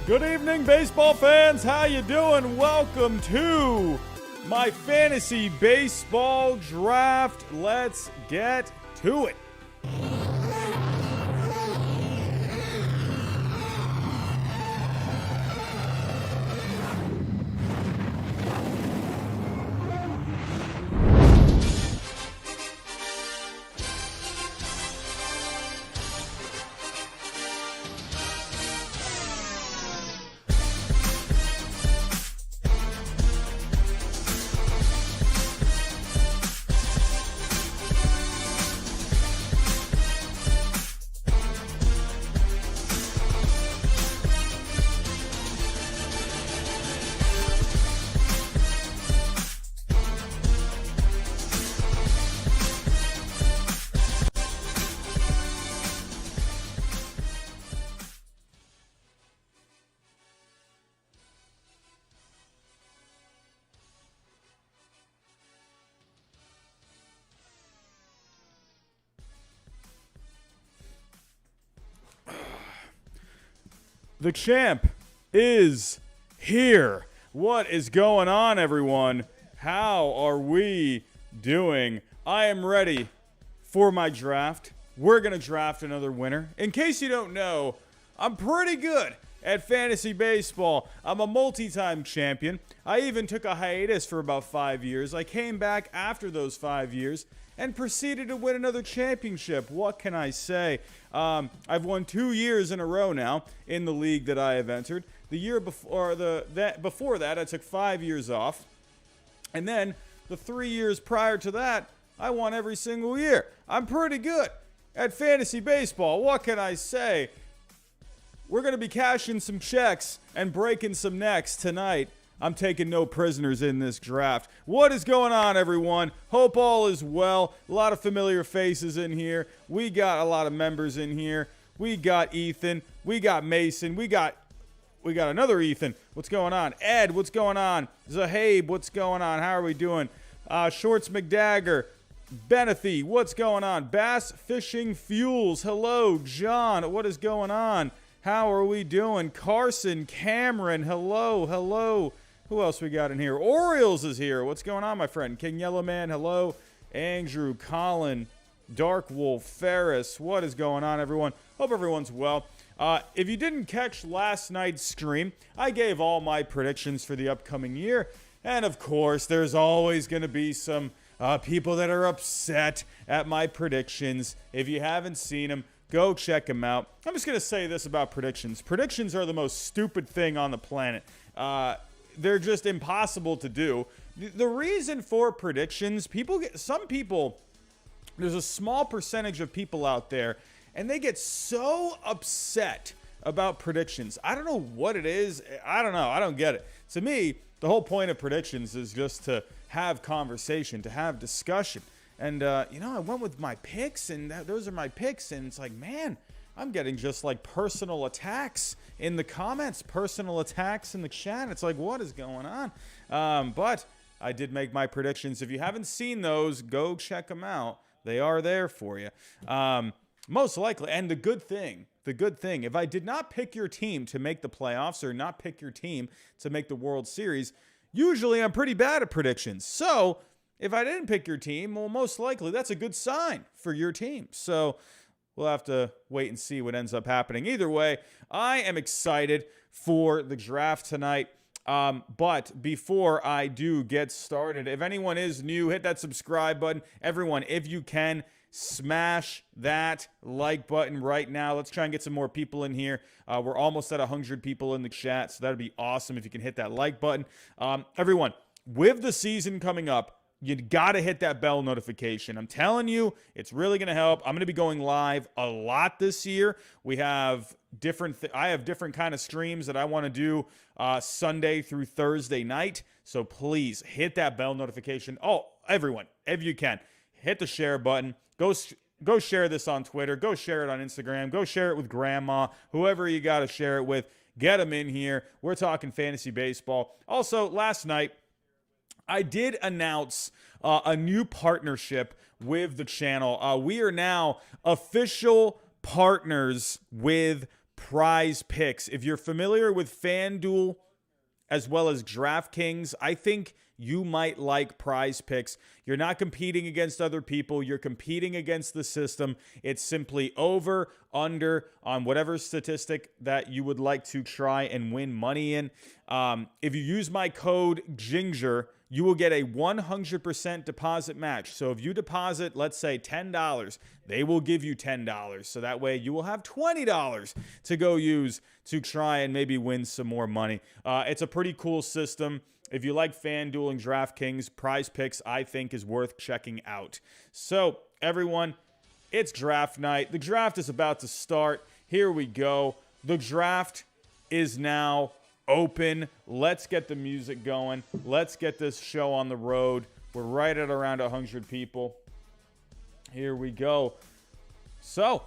Good evening, baseball fans. How you doing? Welcome to my fantasy baseball draft. Let's get to it. The champ is here. What is going on, everyone? How are we doing? I am ready for my draft. We're going to draft another winner. In case you don't know, I'm pretty good at fantasy baseball. I'm a multi-time champion. I even took a hiatus for about 5 years. I came back after those 5 years and proceeded to win another championship. What can I say? I've won 2 years in a row now in the league that I have entered. The year before, before that, I took 5 years off. And then the 3 years prior to that, I won every single year. I'm pretty good at fantasy baseball. What can I say? We're going to be cashing some checks and breaking some necks tonight. I'm taking no prisoners in this draft. What is going on, everyone? Hope all is well. A lot of familiar faces in here. We got a lot of members in here. We got Ethan. We got Mason. We got another Ethan. What's going on? Ed, what's going on? Zahabe, what's going on? How are we doing? Shorts McDagger. Benethy, what's going on? Bass Fishing Fuels. Hello, John. What is going on? How are we doing? Carson, Cameron, hello. Who else we got in here? Orioles is here. What's going on, my friend? King Yellowman, hello. Andrew, Colin, Dark Wolf, Ferris. What is going on, everyone? Hope everyone's well. If you didn't catch last night's stream, I gave all my predictions for the upcoming year. And, of course, there's always going to be some people that are upset at my predictions. If you haven't seen them, go check them out. I'm just going to say this about predictions. Predictions are the most stupid thing on the planet. They're just impossible to do. The reason for predictions, some people, there's a small percentage of people out there, and they get so upset about predictions. I don't know what it is. I don't know. I don't get it. To me, the whole point of predictions is just to have conversation, to have discussion. And, I went with my picks, and those are my picks, and it's like, man, I'm getting just like personal attacks in the comments, personal attacks in the chat. It's like, what is going on? But I did make my predictions. If you haven't seen those, go check them out. They are there for you. Most likely, and the good thing, if I did not pick your team to make the playoffs or not pick your team to make the World Series, usually I'm pretty bad at predictions. So if I didn't pick your team, well, most likely that's a good sign for your team. So we'll have to wait and see what ends up happening. Either way, I am excited for the draft tonight. But before I do get started, if anyone is new, hit that subscribe button. Everyone, if you can, smash that like button right now. Let's try and get some more people in here. We're almost at 100 people in the chat, so that'd be awesome if you can hit that like button. Everyone, with the season coming up, you got to hit that bell notification. I'm telling you, it's really going to help. I'm going to be going live a lot this year. We have I have different kind of streams that I want to do Sunday through Thursday night. So please hit that bell notification. Oh, everyone, if you can, hit the share button. Go share this on Twitter. Go share it on Instagram. Go share it with grandma, whoever you got to share it with. Get them in here. We're talking fantasy baseball. Also, last night, I did announce a new partnership with the channel. We are now official partners with Prize Picks. If you're familiar with FanDuel as well as DraftKings, I think you might like Prize Picks. You're not competing against other people. You're competing against the system. It's simply over, under on whatever statistic that you would like to try and win money in. If you use my code GINGER, you will get a 100% deposit match. So if you deposit, let's say $10, they will give you $10. So that way you will have $20 to go use to try and maybe win some more money. It's a pretty cool system. If you like FanDuel and DraftKings, Prize Picks, I think, is worth checking out. So, everyone, it's draft night. The draft is about to start. Here we go. The draft is now open. Let's get the music going. Let's get this show on the road. We're right at around 100 people. Here we go. So,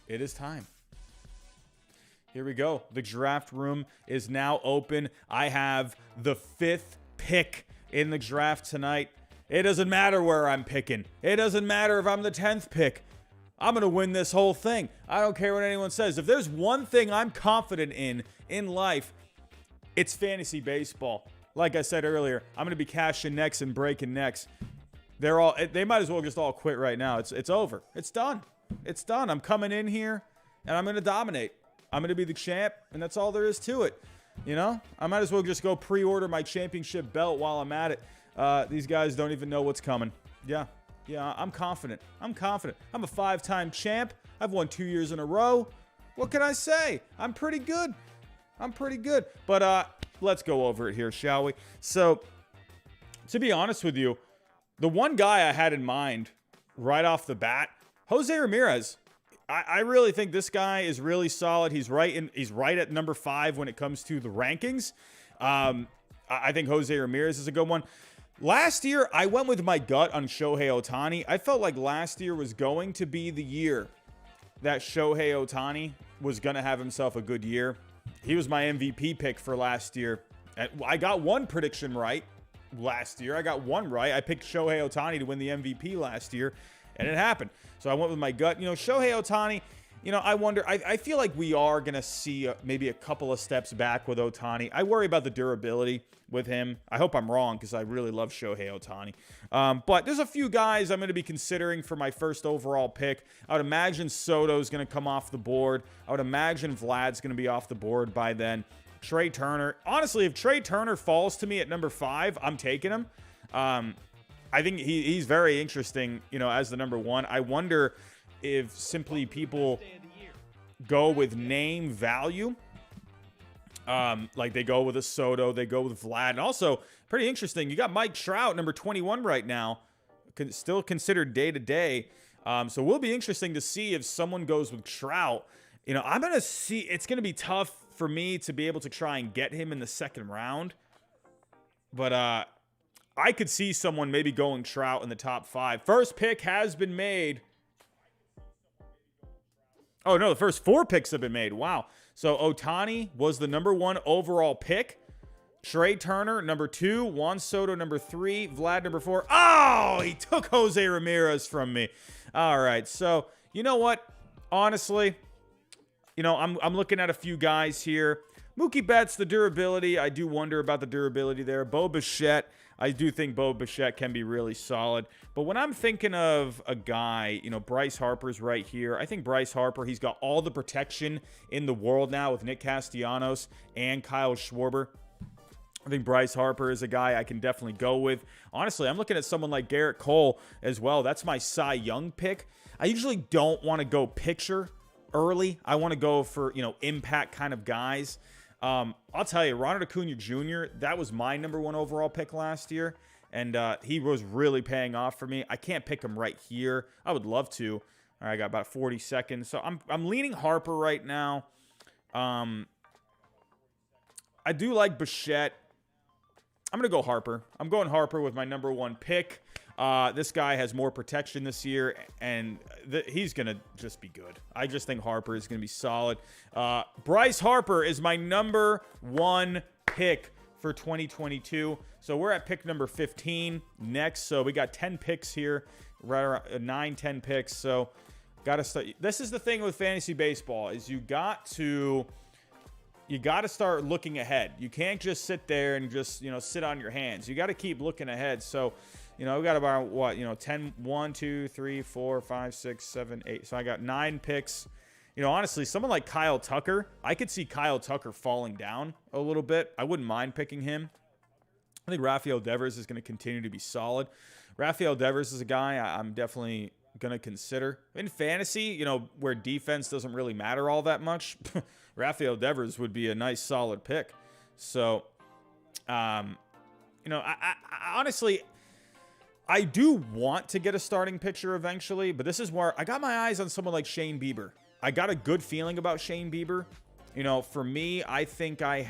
it is time. Here we go. The draft room is now open. I have the 5th pick in the draft tonight. It doesn't matter where I'm picking. It doesn't matter if I'm the 10th pick. I'm going to win this whole thing. I don't care what anyone says. If there's one thing I'm confident in life, it's fantasy baseball. Like I said earlier, I'm going to be cashing necks and breaking necks. They might as well just all quit right now. It's over. It's done. It's done. I'm coming in here and I'm going to dominate. I'm going to be the champ, and that's all there is to it. You know, I might as well just go pre-order my championship belt while I'm at it. These guys don't even know what's coming. Yeah, I'm confident. I'm confident. I'm a 5-time champ. I've won 2 years in a row. What can I say? I'm pretty good. But let's go over it here, shall we? So, to be honest with you, the one guy I had in mind right off the bat, Jose Ramirez. I really think this guy is really solid. He's right at number 5 when it comes to the rankings. I think Jose Ramirez is a good one. Last year, I went with my gut on Shohei Ohtani. I felt like last year was going to be the year that Shohei Ohtani was going to have himself a good year. He was my MVP pick for last year. I got one prediction right last year. I got one right. I picked Shohei Ohtani to win the MVP last year. And it happened. So I went with my gut. You know, Shohei Ohtani, you know, I wonder, I feel like we are going to see maybe a couple of steps back with Ohtani. I worry about the durability with him. I hope I'm wrong because I really love Shohei Ohtani. But there's a few guys I'm going to be considering for my first overall pick. I would imagine Soto's going to come off the board. I would imagine Vlad's going to be off the board by then. Trey Turner. Honestly, if Trey Turner falls to me at number 5, I'm taking him. I think he's very interesting, you know, as the number 1. I wonder if simply people go with name value. Like they go with a Soto, they go with Vlad. And also, pretty interesting, you got Mike Trout, number 21 right now, still considered day-to-day. So it will be interesting to see if someone goes with Trout. You know, I'm going to see, it's going to be tough for me to be able to try and get him in the second round. But, I could see someone maybe going Trout in the top 5. First pick has been made. Oh, no, the first 4 picks have been made. Wow. So Ohtani was the number 1 overall pick. Trey Turner, number 2. Juan Soto, number 3. Vlad, number 4. Oh, he took Jose Ramirez from me. All right. So, you know what? Honestly, you know, I'm looking at a few guys here. Mookie Betts, the durability. I do wonder about the durability there. Bo Bichette. I do think Bo Bichette can be really solid. But when I'm thinking of a guy, you know, Bryce Harper's right here. I think Bryce Harper, he's got all the protection in the world now with Nick Castellanos and Kyle Schwarber. I think Bryce Harper is a guy I can definitely go with. Honestly, I'm looking at someone like Garrett Cole as well. That's my Cy Young pick. I usually don't want to go pitcher early. I want to go for, you know, impact kind of guys. I'll tell you, Ronald Acuna Jr., that was my number 1 overall pick last year, and he was really paying off for me. I can't pick him right here. I would love to. All right, I got about 40 seconds, so I'm leaning Harper right now. I do like Bichette. I'm going to go Harper. I'm going Harper with my number 1 pick. This guy has more protection this year, and he's going to just be good. I just think Harper is going to be solid. Bryce Harper is my number 1 pick for 2022. So we're at pick number 15 next. So we got 10 picks here, right around 9, 10 picks. So Got to start. This is the thing with fantasy baseball is you got to start looking ahead. You can't just sit there and just, sit on your hands. You got to keep looking ahead. So, we got about 1, 2, 3, 4, 5, 6, 7, 8. So I got 9 picks. Honestly, someone like Kyle Tucker, I could see Kyle Tucker falling down a little bit. I wouldn't mind picking him. I think Rafael Devers is going to continue to be solid. Rafael Devers is a guy I'm definitely going to consider. In fantasy, where defense doesn't really matter all that much, Rafael Devers would be a nice solid pick. So, I honestly, I do want to get a starting pitcher eventually, but this is where I got my eyes on someone like Shane Bieber. I got a good feeling about Shane Bieber. For me, I think I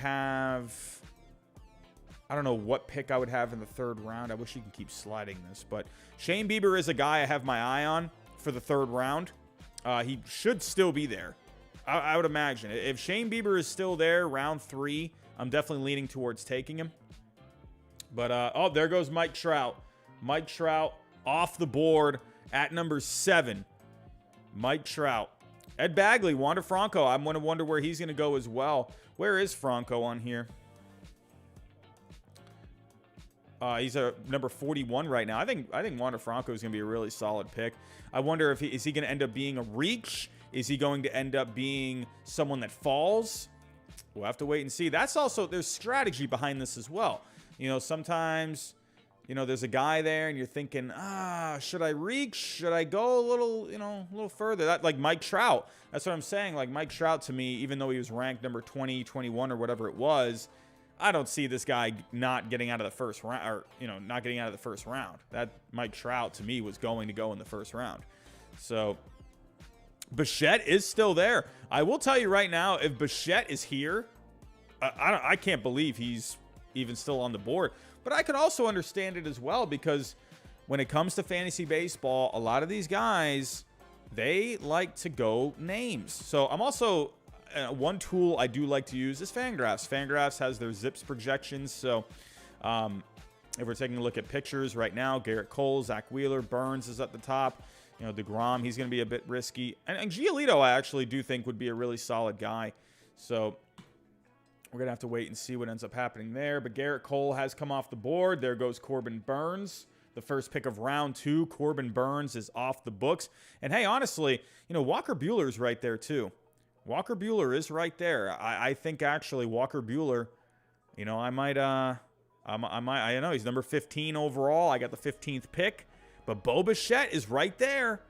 don't know what pick I would have in the 3rd round. I wish you can keep sliding this, but Shane Bieber is a guy I have my eye on for the 3rd round. He should still be there. I would imagine. If Shane Bieber is still there, round 3, I'm definitely leaning towards taking him. But, there goes Mike Trout. Mike Trout off the board at number 7. Mike Trout. Ed Bagley, Wander Franco. I'm going to wonder where he's going to go as well. Where is Franco on here? He's a number 41 right now. I think Wander Franco is going to be a really solid pick. I wonder if is he going to end up being a reach? Is he going to end up being someone that falls? We'll have to wait and see. That's also, there's strategy behind this as well. Sometimes, there's a guy there and you're thinking, should I reach? Should I go a little further? That, like Mike Trout. That's what I'm saying. Like Mike Trout to me, even though he was ranked number 20, 21 or whatever it was, I don't see this guy not getting out of the first round or, not getting out of the first round. That Mike Trout to me was going to go in the first round. So Bichette is still there. I will tell you right now, if Bichette is here, I can't believe he's even still on the board. But I can also understand it as well because when it comes to fantasy baseball, a lot of these guys, they like to go names. So I'm also, one tool I do like to use is Fangraphs. Fangraphs has their Zips projections. So if we're taking a look at pictures right now, Garrett Cole, Zach Wheeler, Burns is at the top. DeGrom, he's going to be a bit risky. And Giolito, I actually do think would be a really solid guy. So we're going to have to wait and see what ends up happening there. But Garrett Cole has come off the board. There goes Corbin Burns. The first pick of round 2, Corbin Burns is off the books. And hey, honestly, Walker Buehler's right there too. Walker Buehler is right there. I think actually Walker Buehler, I know he's number 15 overall. I got the 15th pick. But Bo Bichette is right there.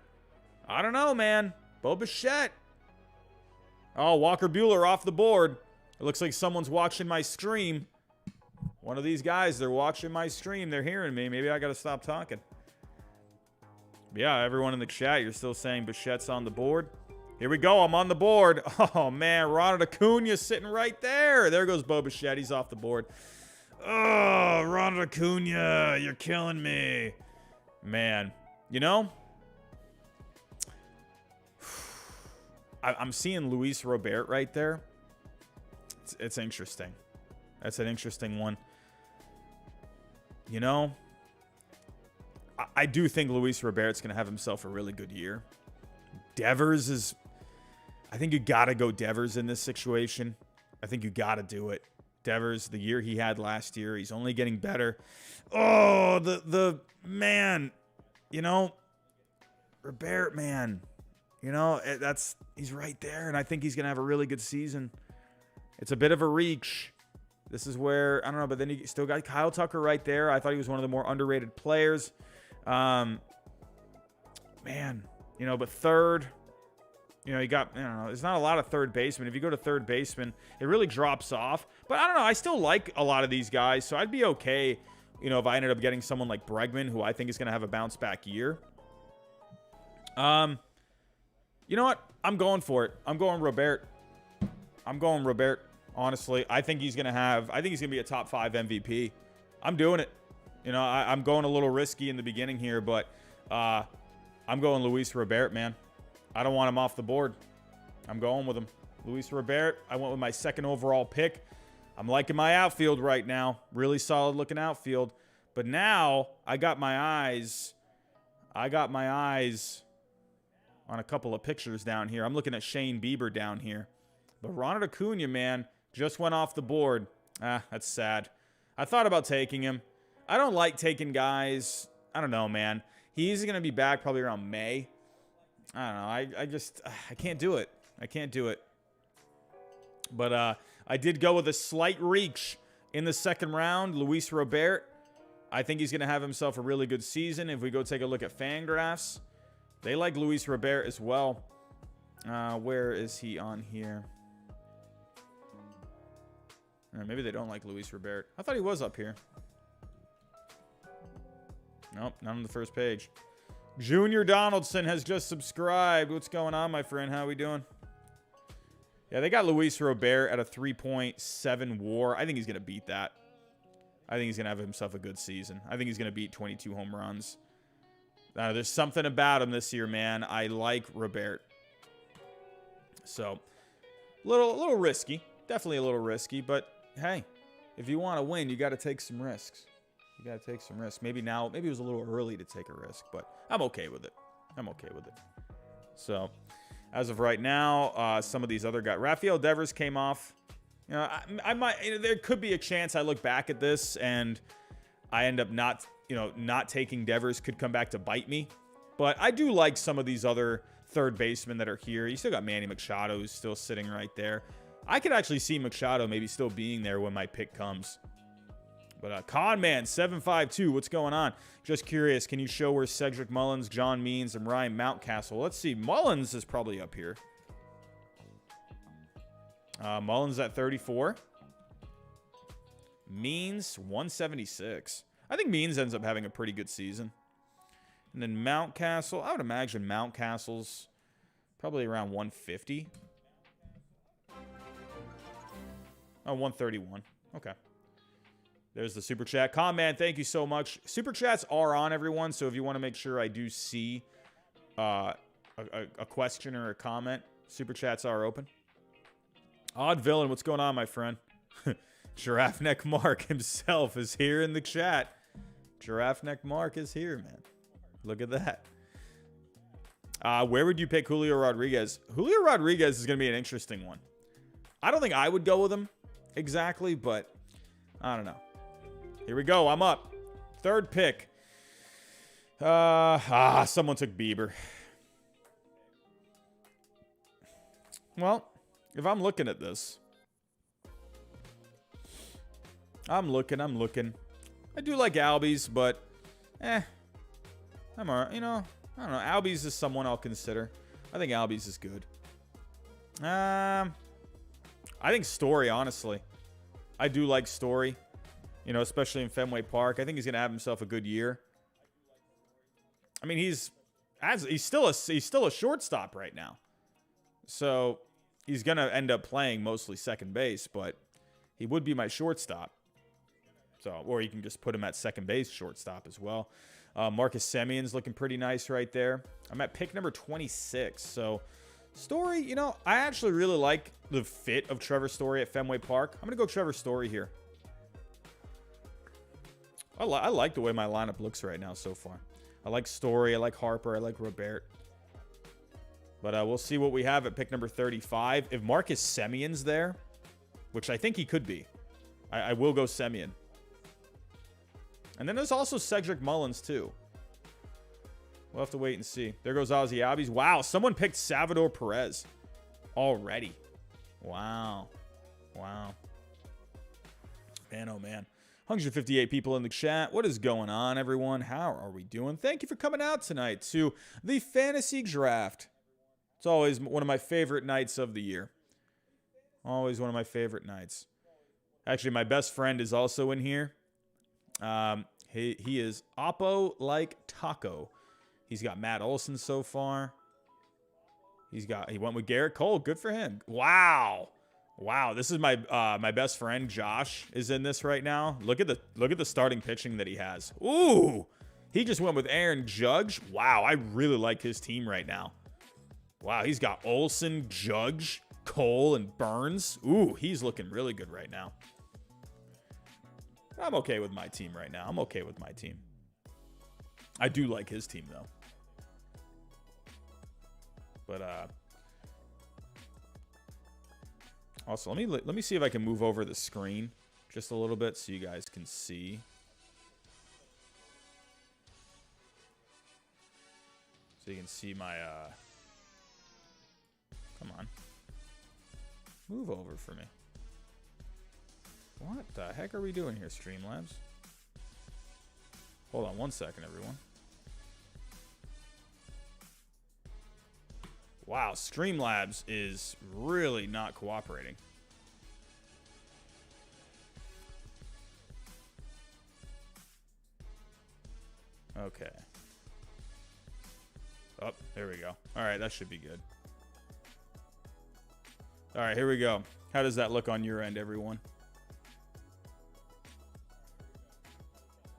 I don't know, man. Bo Bichette. Oh, Walker Buehler off the board. It looks like someone's watching my stream. One of these guys, they're watching my stream. They're hearing me. Maybe I got to stop talking. But yeah, everyone in the chat, you're still saying Bichette's on the board. Here we go. I'm on the board. Oh, man. Ronald Acuna's sitting right there. There goes Bo Bichette. He's off the board. Oh, Ronald Acuna, you're killing me. Man, I'm seeing Luis Robert right there. It's interesting. That's an interesting one. I do think Luis Robert's going to have himself a really good year. Devers is... I think you got to go Devers in this situation. I think you got to do it. Devers, the year he had last year, he's only getting better. Oh, the man, Robert, man, he's right there, and I think he's going to have a really good season. It's a bit of a reach. This is where, I don't know, but then you still got Kyle Tucker right there. I thought he was one of the more underrated players. Man, but third, you got, there's not a lot of third baseman. If you go to third baseman, it really drops off. But I don't know. I still like a lot of these guys, so I'd be okay, if I ended up getting someone like Bregman, who I think is going to have a bounce back year. You know what? I'm going for it. I'm going Robert. Honestly, I think he's going to be a top 5 MVP. I'm doing it. I'm going a little risky in the beginning here, but I'm going Luis Robert, man. I don't want him off the board. I'm going with him. Luis Robert. I went with my 2nd overall pick. I'm liking my outfield right now. Really solid looking outfield. But now I got my eyes on a couple of pictures down here. I'm looking at Shane Bieber down here. But Ronald Acuna, man, just went off the board. That's sad. I thought about taking him. I don't like taking guys. I don't know, man. He's going to be back probably around May. I don't know. I can't do it. I can't do it. But I did go with a slight reach in the second round. Luis Robert. I think he's going to have himself a really good season. If we go take a look at Fangraphs, they like Luis Robert as well. Where is he on here? Maybe they don't like Luis Robert. I thought he was up here. Nope, not on the first page. Junior Donaldson has just subscribed. What's going on, my friend? How we doing? Yeah, they got Luis Robert at a 3.7 WAR. I think he's going to beat that. I think he's going to have himself a good season. I think he's going to beat 22 home runs. There's something about him this year, man. I like Robert. So, little risky. Definitely a little risky, but hey, if you want to win, you got to take some risks. You got to take some risks. Maybe it was a little early to take a risk, but I'm okay with it. I'm okay with it. So, as of right now, some of these other guys. Rafael Devers came off. You know, I might. There could be a chance I look back at this and I end up not taking Devers. Could come back to bite me. But I do like some of these other third basemen that are here. You still got Manny Machado who's still sitting right there. I could actually see Machado maybe still being there when my pick comes. But Conman 752, what's going on? Just curious, can you show where Cedric Mullins, John Means, and Ryan Mountcastle? Let's see. Mullins is probably up here. Mullins at 34. Means 176. I think Means ends up having a pretty good season. And then Mountcastle, I would imagine Mountcastle's probably around 150. Oh, 131. Okay. There's the super chat. Conman, thank you so much. Super chats are on, everyone. So if you want to make sure I do see a question or a comment, super chats are open. Odd Villain, what's going on, my friend? Giraffe Neck Mark himself is here in the chat. Giraffe Neck Mark is here, man. Look at that. Where would you pick Julio Rodriguez? Julio Rodriguez is going to be an interesting one. I don't think I would go with him exactly, but I don't know. Here we go. I'm up. Third pick. Someone took Bieber. Well, if I'm looking at this, I'm looking. I do like Albies, but I'm alright. You know, I don't know. Albies is someone I'll consider. I think Albies is good. I think Story, honestly. I do like Story. You know, especially in Fenway Park. I think he's going to have himself a good year. I mean, he's still a shortstop right now. So, he's going to end up playing mostly second base, but he would be my shortstop. So, or you can just put him at second base shortstop as well. Marcus Semion's looking pretty nice right there. I'm at pick number 26. So, Story, you know, I actually really like the fit of Trevor Story at Fenway Park. I'm going to go Trevor Story here. I like the way my lineup looks right now so far. I like Story. I like Harper. I like Robert. But we'll see what we have at pick number 35. If Marcus Semion's there, which I think he could be, I will go Semien. And then there's also Cedric Mullins, too. We'll have to wait and see. There goes Ozzy Albies. Wow, someone picked Salvador Perez already. Wow. Man, oh, man. 158 people in the chat. What is going on, everyone? How are we doing? Thank you for coming out tonight to the Fantasy Draft. It's always one of my favorite nights of the year. Always one of my favorite nights. Actually, my best friend is also in here. He is Oppo like Taco. He's got Matt Olson so far. He went with Garrett Cole. Good for him. Wow. This is my best friend Josh is in this right now. Look at the starting pitching that he has. Ooh, he just went with Aaron Judge. Wow, I really like his team right now. Wow, he's got Olson, Judge, Cole, and Burns. Ooh, he's looking really good right now. I'm okay with my team right now. I'm okay with my team. I do like his team though. But also let me see if I can move over the screen just a little bit so you guys can see. So you can see my come on. Move over for me. What the heck are we doing here, Streamlabs? Hold on one second, everyone. Wow, Streamlabs is really not cooperating. Okay. Oh, there we go. All right, that should be good. All right, here we go. How does that look on your end, everyone?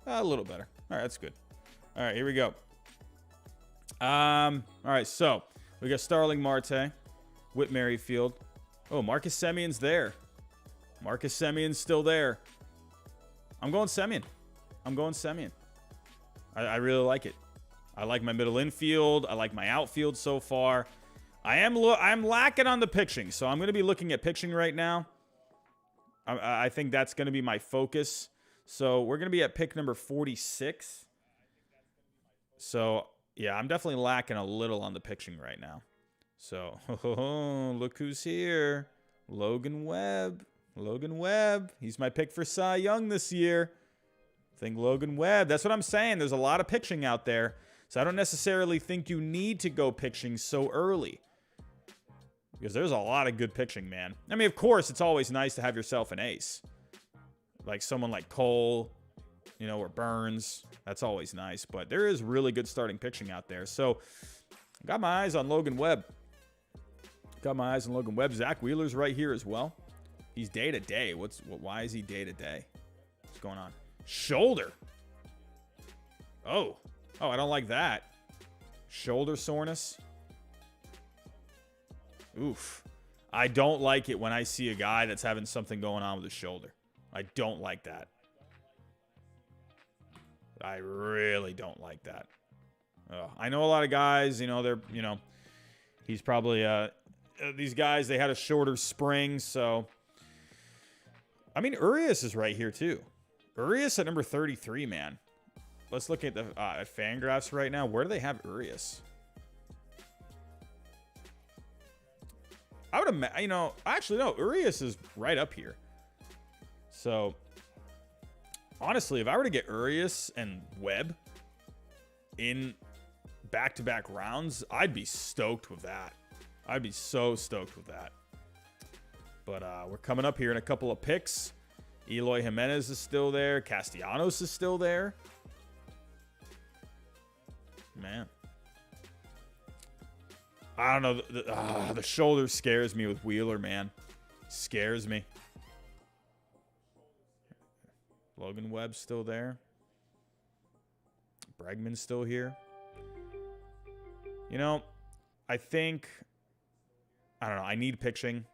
A little better. All right, that's good. All right, here we go. All right, so we got Starling Marte, Whit Merrifield. Oh, Marcus Semion's there. Marcus Semion's still there. I'm going Semien. I'm going Semien. I really like it. I like my middle infield. I like my outfield so far. I'm lacking on the pitching, so I'm going to be looking at pitching right now. I think that's going to be my focus. So we're going to be at pick number 46. So, yeah, I'm definitely lacking a little on the pitching right now. So, look who's here. Logan Webb. Logan Webb. He's my pick for Cy Young this year. I think Logan Webb. That's what I'm saying. There's a lot of pitching out there. So I don't necessarily think you need to go pitching so early. Because there's a lot of good pitching, man. I mean, of course, it's always nice to have yourself an ace. Like someone like Cole, you know, or Burns. That's always nice. But there is really good starting pitching out there. So, got my eyes on Logan Webb. Got my eyes on Logan Webb. Zach Wheeler's right here as well. He's day-to-day. Why is he day-to-day? What's going on? Shoulder. Oh, I don't like that. Shoulder soreness. Oof. I don't like it when I see a guy that's having something going on with his shoulder. I don't like that. I really don't like that. I know a lot of guys, he's probably, these guys, they had a shorter spring, so. I mean, Urias is right here, too. Urias at number 33, man. Let's look at the at Fangraphs right now. Where do they have Urias? I would imagine, actually, no, Urias is right up here. So, honestly, if I were to get Urias and Webb in back-to-back rounds, I'd be stoked with that. I'd be so stoked with that. But we're coming up here in a couple of picks. Eloy Jimenez is still there. Castellanos is still there. Man. I don't know. The shoulder scares me with Wheeler, man. Scares me. Logan Webb's still there. Bregman's still here. I think... I don't know. I need pitching.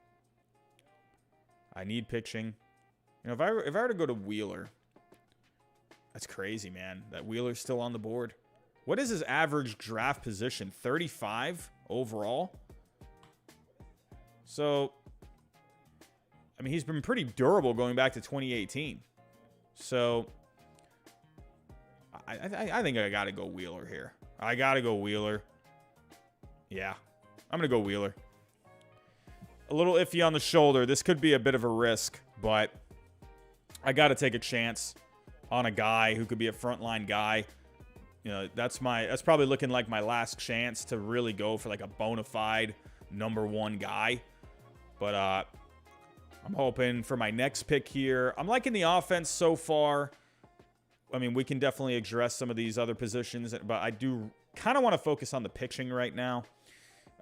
If I were to go to Wheeler, that's crazy, man. That Wheeler's still on the board. What is his average draft position? 35 overall? So, I mean, he's been pretty durable going back to 2018. So, I think I got to go Wheeler here. I got to go Wheeler. Yeah, I'm going to go Wheeler. A little iffy on the shoulder. This could be a bit of a risk, but I got to take a chance on a guy who could be a frontline guy. That's probably looking like my last chance to really go for like a bona fide #1 guy. But I'm hoping for my next pick here. I'm liking the offense so far. I mean, we can definitely address some of these other positions, but I do kind of want to focus on the pitching right now.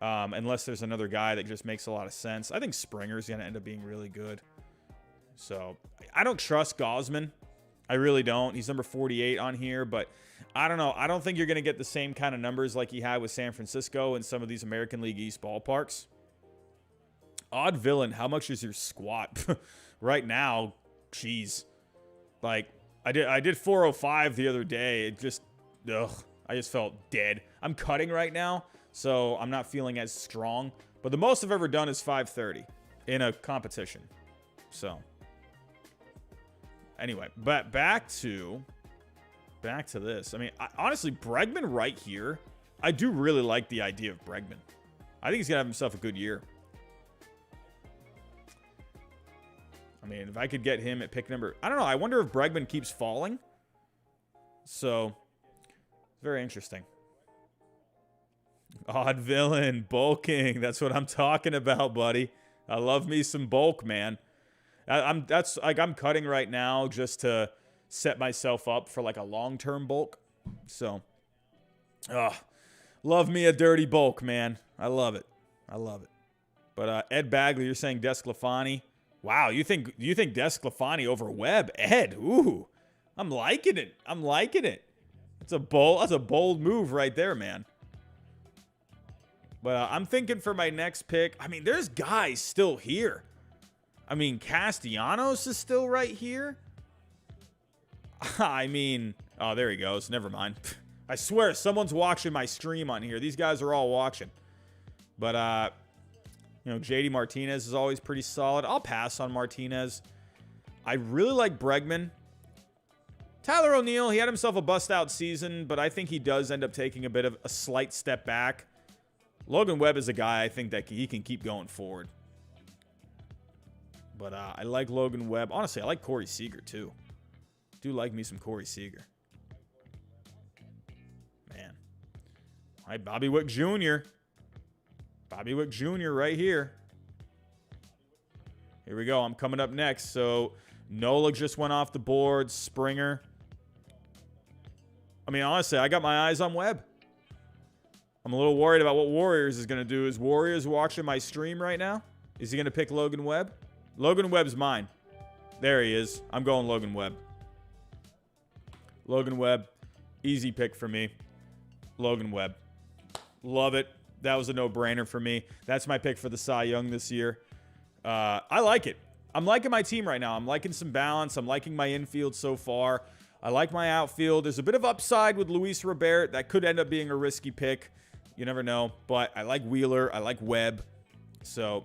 Unless there's another guy that just makes a lot of sense. I think Springer's going to end up being really good. So, I don't trust Gausman. I really don't. He's number 48 on here, but I don't know. I don't think you're going to get the same kind of numbers like he had with San Francisco and some of these American League East ballparks. Odd Villain, how much is your squat? Right now, geez. Like, I did 405 the other day. It just, I just felt dead. I'm cutting right now. So I'm not feeling as strong. But the most I've ever done is 530 in a competition. So anyway, but back to this. I mean, honestly, Bregman right here, I do really like the idea of Bregman. I think he's going to have himself a good year. I mean, if I could get him at pick number... I don't know. I wonder if Bregman keeps falling. So, very interesting. Odd villain, bulking. That's what I'm talking about, buddy. I love me some bulk, man. I'm cutting right now just to set myself up for like a long-term bulk. So, love me a dirty bulk, man. I love it. I love it. But Ed Bagley, you're saying Desclafani. Wow, you think Desclafani over Webb? Ed, ooh. I'm liking it. I'm liking it. That's a bold move right there, man. But I'm thinking for my next pick, I mean, there's guys still here. I mean, Castellanos is still right here. I mean, oh, there he goes. Never mind. I swear, someone's watching my stream on here. These guys are all watching. But, you know, JD Martinez is always pretty solid. I'll pass on Martinez. I really like Bregman. Tyler O'Neill, he had himself a bust-out season, but I think he does end up taking a bit of a slight step back. Logan Webb is a guy I think that he can keep going forward. But I like Logan Webb. Honestly, I like Corey Seager, too. Do like me some Corey Seager. Man. All right, Bobby Wick Jr. Bobby Wick Jr. right here. Here we go. I'm coming up next. So, Nola just went off the board. Springer. I mean, honestly, I got my eyes on Webb. I'm a little worried about what Warriors is going to do. Is Warriors watching my stream right now? Is he going to pick Logan Webb? Logan Webb's mine. There he is. I'm going Logan Webb. Logan Webb. Easy pick for me. Logan Webb. Love it. That was a no-brainer for me. That's my pick for the Cy Young this year. I like it. I'm liking my team right now. I'm liking some balance. I'm liking my infield so far. I like my outfield. There's a bit of upside with Luis Robert. That could end up being a risky pick. You never know. But I like Wheeler. I like Webb. So,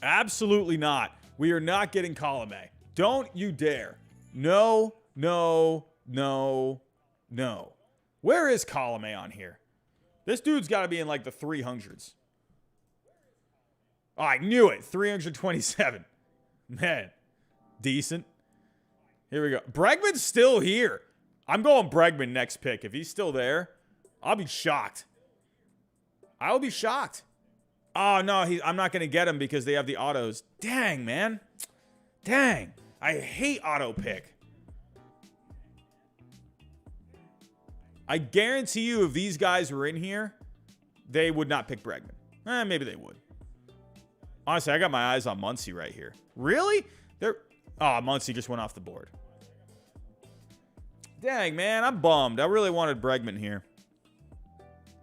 absolutely not. We are not getting Colomé. Don't you dare. No, no, no, no. Where is Colomé on here? This dude's got to be in like the 300s. Oh, I knew it. 327. Man, decent. Here we go. Bregman's still here. I'm going Bregman next pick. If he's still there, I'll be shocked. I'll be shocked. Oh, no, I'm not going to get him because they have the autos. Dang, man. Dang. I hate auto pick. I guarantee you if these guys were in here, they would not pick Bregman. Maybe they would. Honestly, I got my eyes on Muncy right here. Really? Muncy just went off the board. Dang, man, I'm bummed. I really wanted Bregman here.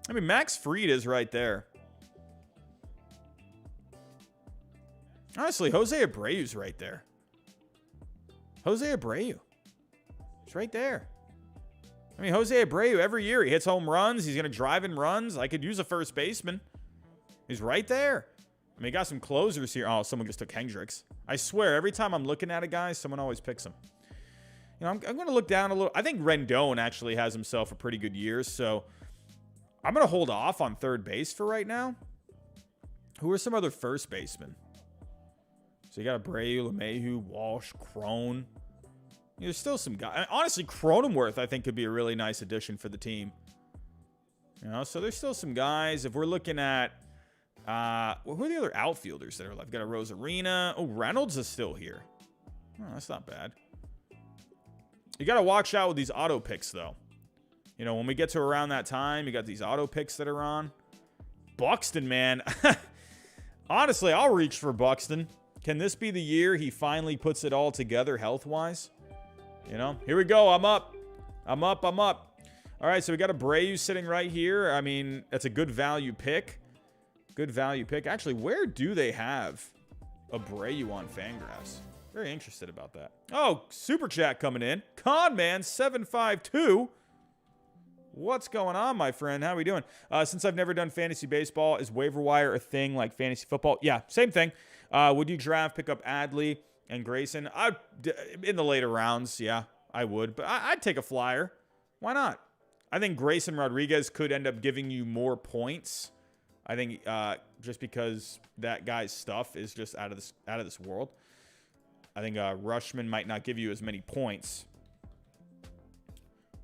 I mean, Max Fried is right there. Honestly, Jose Abreu's right there. Jose Abreu. It's right there. I mean, Jose Abreu, every year he hits home runs. He's going to drive in runs. I could use a first baseman. He's right there. I mean, he got some closers here. Oh, someone just took Hendricks. I swear, every time I'm looking at a guy, someone always picks him. You know, I'm going to look down a little. I think Rendon actually has himself a pretty good year, so I'm going to hold off on third base for right now. Who are some other first basemen? So you got Abreu, LeMahieu, Walsh, Crone. There's still some guys. Honestly, Cronenworth, I think, could be a really nice addition for the team. You know, so there's still some guys. If we're looking at, who are the other outfielders that are left? We've got a Rosarina. Oh, Reynolds is still here. Oh, that's not bad. You got to watch out with these auto picks, though. You know, when we get to around that time, you got these auto picks that are on. Buxton, man. Honestly, I'll reach for Buxton. Can this be the year he finally puts it all together health-wise? You know, here we go. I'm up. I'm up. I'm up. All right, so we got Abreu sitting right here. I mean, that's a good value pick. Good value pick. Actually, where do they have Abreu on Fangraphs? Very interested about that. Oh, Super Chat coming in. Conman752. What's going on, my friend? How are we doing? Since I've never done fantasy baseball, is waiver wire a thing like fantasy football? Yeah, same thing. Would you draft, pick up Adley and Grayson? In the later rounds, yeah, I would. But I'd take a flyer. Why not? I think Grayson Rodriguez could end up giving you more points. I think just because that guy's stuff is just out of this world. I think Rushman might not give you as many points.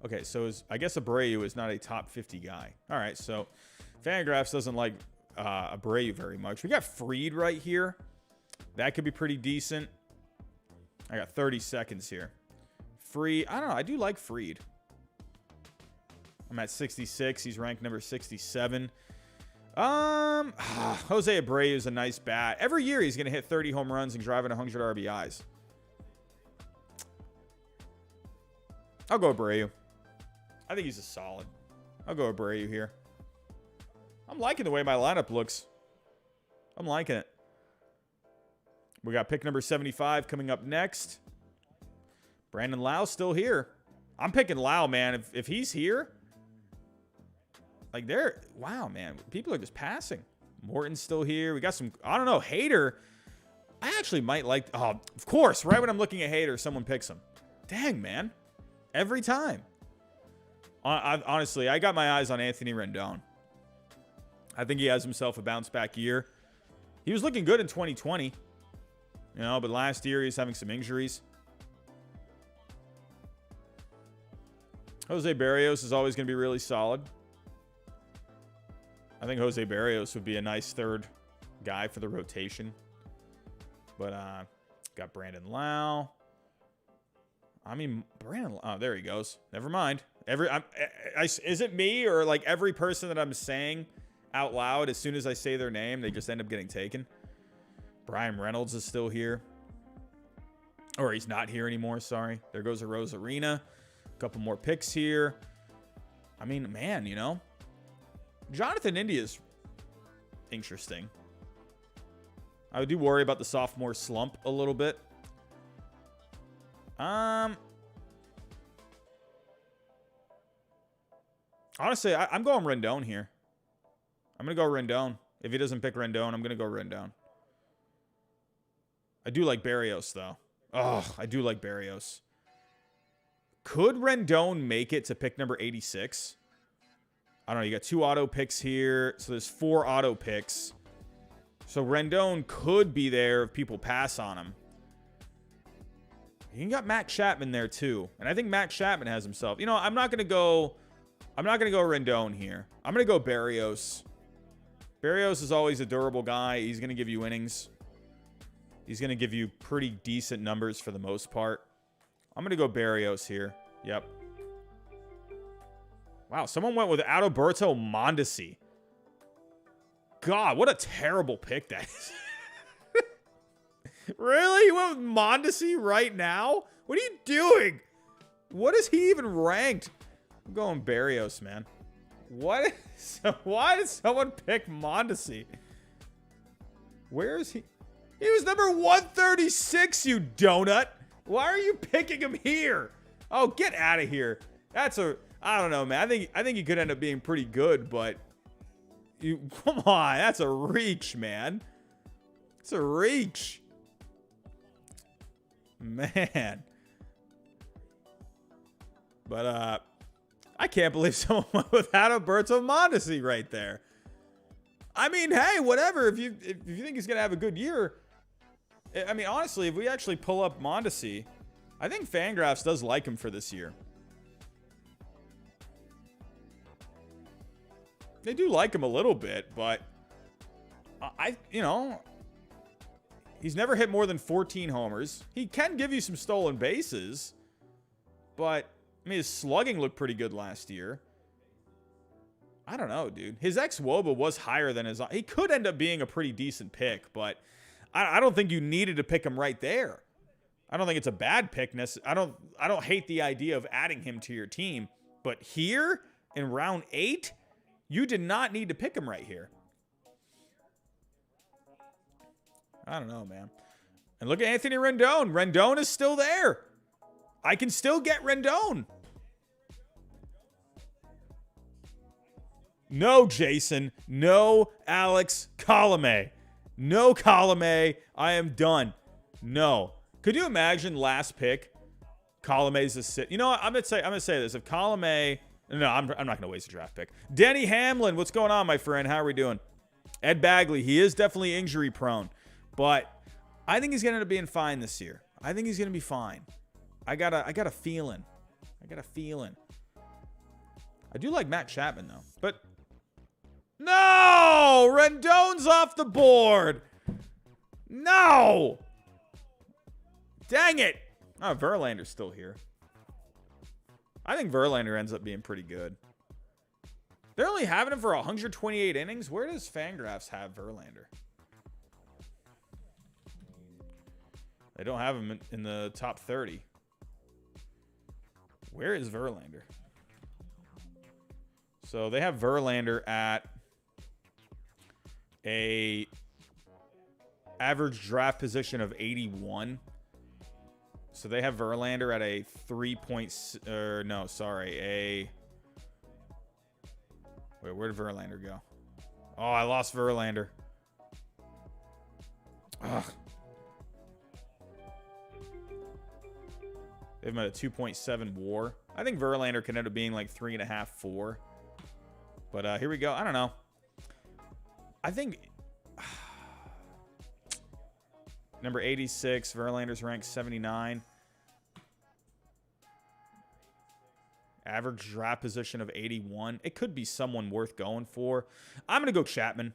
Okay, so I guess Abreu is not a top 50 guy. All right, so Fangraphs doesn't like Abreu very much. We got Fried right here. That could be pretty decent. I got 30 seconds here. Fried, I don't know. I do like Fried. I'm at 66. He's ranked number 67. Jose Abreu is a nice bat. Every year he's going to hit 30 home runs and drive in 100 RBIs. I'll go Abreu. I think he's a solid. I'll go Abreu here. I'm liking the way my lineup looks. I'm liking it. We got pick number 75 coming up next. Brandon Lau's still here. I'm picking Lau, man. If he's here, like wow, man. People are just passing. Morton's still here. We got some, I don't know, Hader. I actually might like, of course, right when I'm looking at Hader, someone picks him. Dang, man. Every time. Honestly, I got my eyes on Anthony Rendon. I think he has himself a bounce back year. He was looking good in 2020. But last year he's having some injuries. Jose Barrios is always going to be really solid. I think Jose Barrios would be a nice third guy for the rotation. But got Brandon Lau. I mean, Brandon. Oh, there he goes. Never mind. Is it me or like every person that I'm saying out loud, as soon as I say their name, they just end up getting taken? Brian Reynolds is still here. Or he's not here anymore, sorry. There goes a Rose Arena. A couple more picks here. I mean, man, Jonathan India's interesting. I do worry about the sophomore slump a little bit. Honestly, I'm going Rendon here. I'm going to go Rendon. If he doesn't pick Rendon, I'm going to go Rendon. I do like Barrios, though. Oh, I do like Barrios. Could Rendon make it to pick number 86? I don't know. You got 2 auto picks here. So there's 4 auto picks. So Rendon could be there if people pass on him. You got Max Chapman there, too. And I think Max Chapman has himself. I'm not going to go Rendon here. I'm going to go Barrios. Barrios is always a durable guy. He's going to give you innings. He's going to give you pretty decent numbers for the most part. I'm going to go Barrios here. Yep. Wow, someone went with Adalberto Mondesi. God, what a terrible pick that is. Really? You went with Mondesi right now? What are you doing? What is he even ranked? I'm going Barrios, man. What? Why did someone pick Mondesi? Where is he? He was number 136, you donut. Why are you picking him here? Oh, get out of here. I don't know, man. I think he could end up being pretty good, but come on, that's a reach, man. It's a reach. Man. But I can't believe someone went with Adalberto Mondesi right there. I mean, hey, whatever. If you think he's gonna have a good year, I mean, honestly, if we actually pull up Mondesi, I think Fangraphs does like him for this year. They do like him a little bit, but he's never hit more than 14 homers. He can give you some stolen bases, but I mean, his slugging looked pretty good last year. I don't know, dude. His ex-WOBA was higher than his... He could end up being a pretty decent pick, but I don't think you needed to pick him right there. I don't think it's a bad pick. I don't hate the idea of adding him to your team, but here in round 8, you did not need to pick him right here. I don't know, man. And look at Anthony Rendon. Rendon is still there. I can still get Rendon. No Jason. No Alex Colomé. No Colomé. I am done. No. Could you imagine last pick? Colomé's a sit. You know what? I'm gonna say this. If Colomé, no, I'm not gonna waste a draft pick. Denny Hamlin, what's going on, my friend? How are we doing? Ed Bagley, he is definitely injury prone, but I think he's gonna end up being fine this year. I think he's gonna be fine. I got a feeling. I do like Matt Chapman though, but no, Rendon's off the board. No. Dang it. Oh, Verlander's still here. I think Verlander ends up being pretty good. They're only having him for 128 innings. Where does Fangraphs have Verlander? They don't have him in the top 30. Where is Verlander? So they have Verlander at a average draft position of 81. So they have Verlander at a 3 points, or no, sorry, wait, where did Verlander go? Oh, I lost Verlander. Ugh. They have him at a 2.7 WAR. I think Verlander can end up being like 3.5, 4. But here we go. I don't know. I think number 86, Verlander's ranked 79. Average draft position of 81. It could be someone worth going for. I'm going to go Chapman.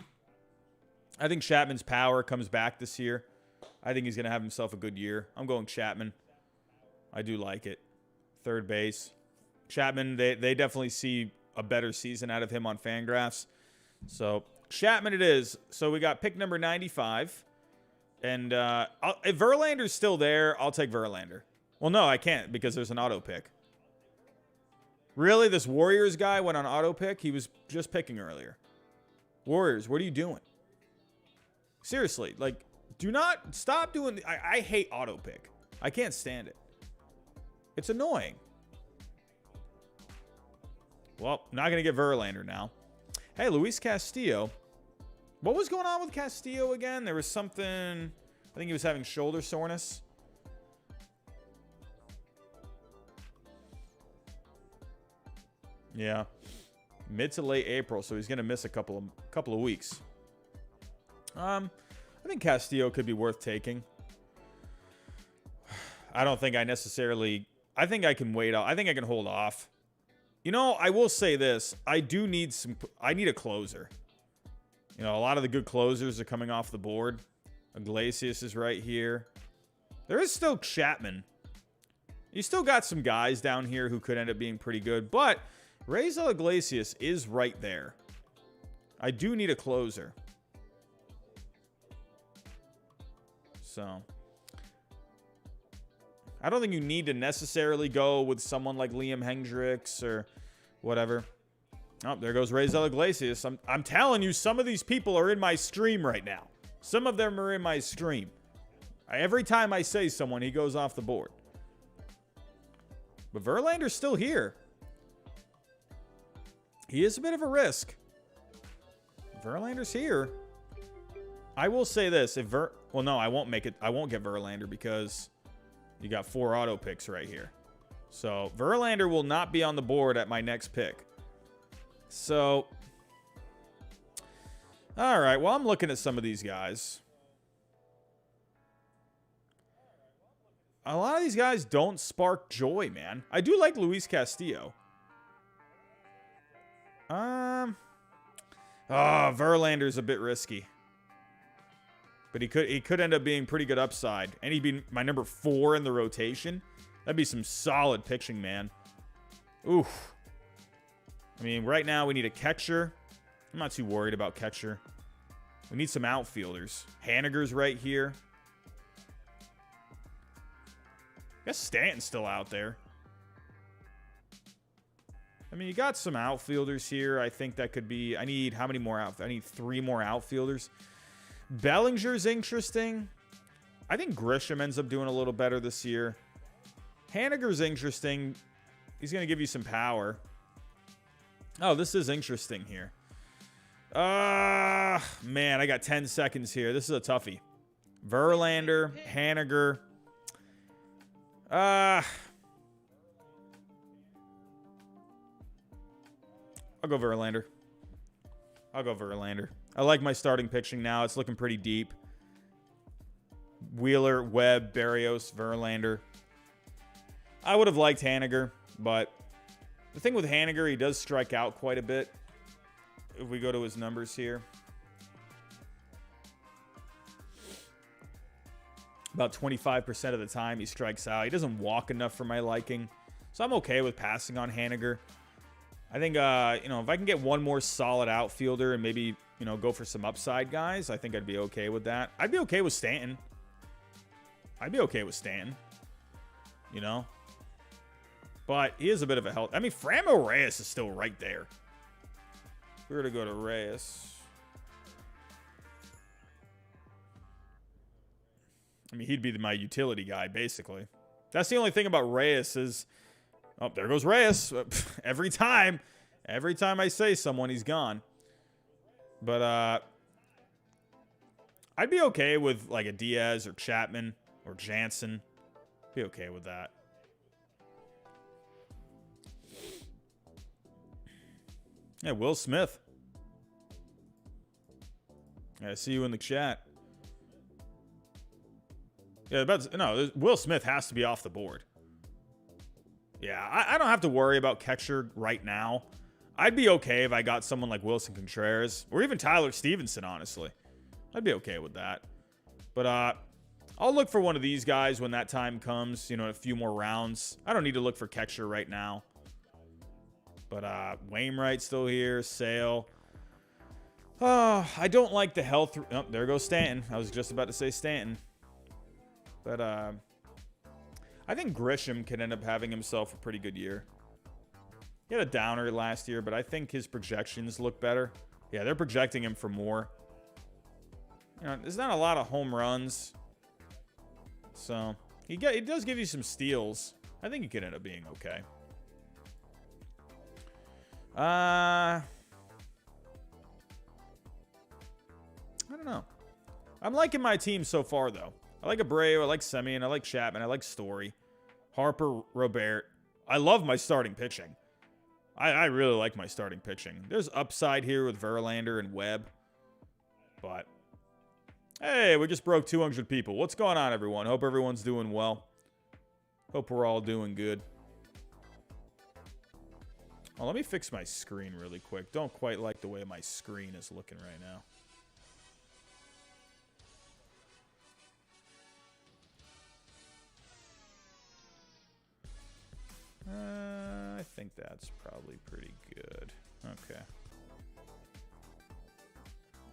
I think Chapman's power comes back this year. I think he's going to have himself a good year. I'm going Chapman. I do like it. Third base. Chapman, they definitely see a better season out of him on Fangraphs. So, Chapman it is. So, we got pick number 95. And if Verlander's still there, I'll take Verlander. Well, no, I can't because there's an auto pick. Really? This Warriors guy went on auto pick? He was just picking earlier. Warriors, what are you doing? Seriously, like, do not stop doing... I hate auto pick. I can't stand it. It's annoying. Well, not going to get Verlander now. Hey, Luis Castillo. What was going on with Castillo again? There was something... I think he was having shoulder soreness. Yeah. Mid to late April, so he's going to miss a couple of weeks. I think Castillo could be worth taking. I don't think I necessarily... I think I can wait out. I think I can hold off. You know, I will say this. I need a closer. You know, a lot of the good closers are coming off the board. Iglesias is right here. There is still Chapman. You still got some guys down here who could end up being pretty good, but Raisel Iglesias is right there. I do need a closer. So, I don't think you need to necessarily go with someone like Liam Hendricks or whatever. Oh, there goes Raisel Iglesias. I'm telling you, some of these people are in my stream right now. Some of them are in my stream. Every time I say someone, he goes off the board. But Verlander's still here. He is a bit of a risk. Verlander's here. I will say this. Well, no, I won't make it. I won't get Verlander because you got 4 auto picks right here. So Verlander will not be on the board at my next pick. So, all right. Well, I'm looking at some of these guys. A lot of these guys don't spark joy, man. I do like Luis Castillo. Verlander's a bit risky. But he could end up being pretty good upside. And he'd be my number 4 in the rotation. That'd be some solid pitching, man. Oof. I mean, right now we need a catcher. I'm not too worried about catcher. We need some outfielders. Haniger's right here. I guess Stanton's still out there. I mean, you got some outfielders here. I think that could be... I need how many more outfielders? I need 3 more outfielders. Bellinger's interesting. I think Grisham ends up doing a little better this year. Haniger's interesting. He's going to give you some power. Oh, this is interesting here. Man, I got 10 seconds here. This is a toughie. Verlander, Haniger. I'll go Verlander. I like my starting pitching now. It's looking pretty deep. Wheeler, Webb, Berrios, Verlander. I would have liked Haniger, but the thing with Haniger, he does strike out quite a bit. If we go to his numbers here. About 25% of the time he strikes out. He doesn't walk enough for my liking. So I'm okay with passing on Haniger. I think, if I can get one more solid outfielder and maybe, go for some upside guys, I think I'd be okay with that. I'd be okay with Stanton. But he is a bit of a health. I mean, Frambo Reyes is still right there. If we were to go to Reyes. I mean, he'd be my utility guy, basically. That's the only thing about Reyes is... Oh, there goes Reyes. Every time I say someone, he's gone. But, I'd be okay with, like, a Diaz or Chapman or Jansen. Be okay with that. Yeah, Will Smith. I see you in the chat. Yeah, Will Smith has to be off the board. Yeah, I don't have to worry about catcher right now. I'd be okay if I got someone like Wilson Contreras or even Tyler Stevenson, honestly. I'd be okay with that. But I'll look for one of these guys when that time comes, a few more rounds. I don't need to look for catcher right now. But Wainwright's still here, Sale. Oh, I don't like the health. Oh, there goes Stanton. I was just about to say Stanton. But I think Grisham can end up having himself a pretty good year. He had a downer last year, but I think his projections look better. Yeah, they're projecting him for more. There's not a lot of home runs. So, he does give you some steals. I think he could end up being okay. I don't know. I'm liking my team so far, though. I like Abreu, I like Semien, I like Chapman, I like Story. Harper, Robert. I love my starting pitching. I really like my starting pitching. There's upside here with Verlander and Webb. But, hey, we just broke 200 people. What's going on, everyone? Hope everyone's doing well. Hope we're all doing good. Oh, let me fix my screen really quick. Don't quite like the way my screen is looking right now. I think that's probably pretty good. Okay.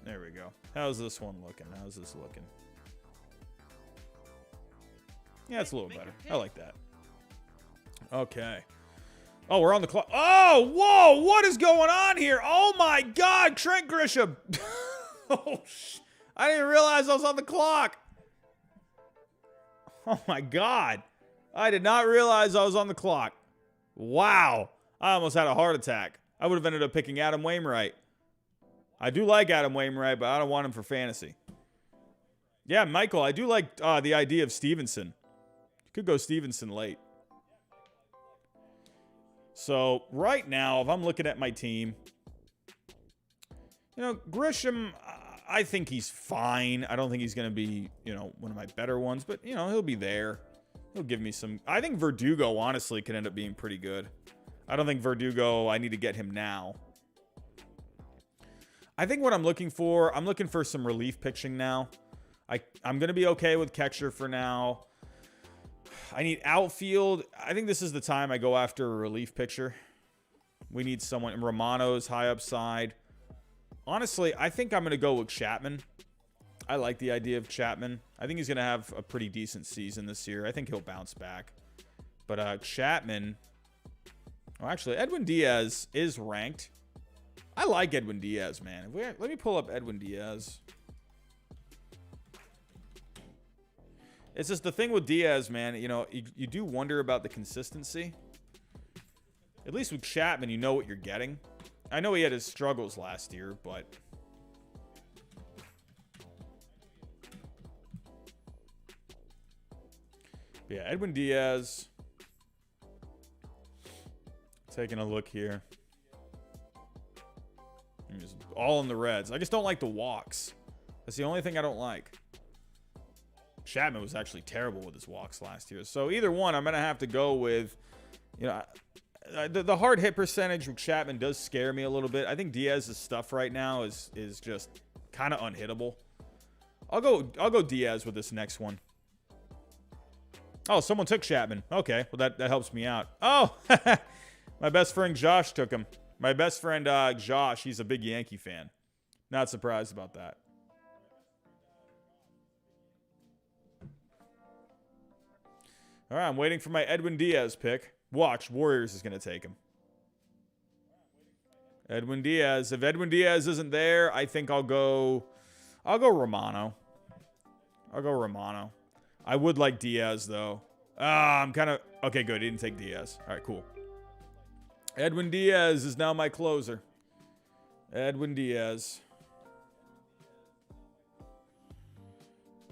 There we go. How's this one looking? How's this looking? Yeah, it's a little better. I like that. Okay. Oh, we're on the clock. Oh, whoa! What is going on here? Oh my God, Trent Grisham! Oh, I didn't realize I was on the clock. Oh my God, I did not realize I was on the clock. Wow, I almost had a heart attack. I would have ended up picking Adam Wainwright. I do like Adam Wainwright, but I don't want him for fantasy. Yeah, Michael, I do like the idea of Stevenson. You could go Stevenson late. So, right now, if I'm looking at my team, Grisham, I think he's fine. I don't think he's going to be, one of my better ones, but, he'll be there. He'll give me some. I think Verdugo, honestly, could end up being pretty good. I don't think Verdugo, I need to get him now. I think what I'm looking for some relief pitching now. I'm going to be okay with catcher for now. I need outfield. I think this is the time I go after a relief pitcher. We need someone. Romano's high upside. Honestly, I think I'm going to go with Chapman. I like the idea of Chapman. I think he's going to have a pretty decent season this year. I think he'll bounce back. But Chapman... Oh, actually, Edwin Diaz is ranked. I like Edwin Diaz, man. Let me pull up Edwin Diaz. It's just the thing with Diaz, man. You do wonder about the consistency. At least with Chapman, you know what you're getting. I know he had his struggles last year, but... yeah, Edwin Diaz. Taking a look here. He's all in the Reds. I just don't like the walks. That's the only thing I don't like. Chapman was actually terrible with his walks last year. So either one, I'm going to have to go with, you know, the hard hit percentage with Chapman does scare me a little bit. I think Diaz's stuff right now is just kind of unhittable. I'll go Diaz with this next one. Oh, someone took Chapman. Okay, well that helps me out. Oh, my best friend Josh took him. My best friend Josh, he's a big Yankee fan. Not surprised about that. All right, I'm waiting for my Edwin Diaz pick. Watch, Warriors is going to take him. Edwin Diaz. If Edwin Diaz isn't there, I think I'll go Romano. I'll go Romano. I would like Diaz, though. I'm kind of... okay, good. He didn't take Diaz. All right, cool. Edwin Diaz is now my closer. Edwin Diaz.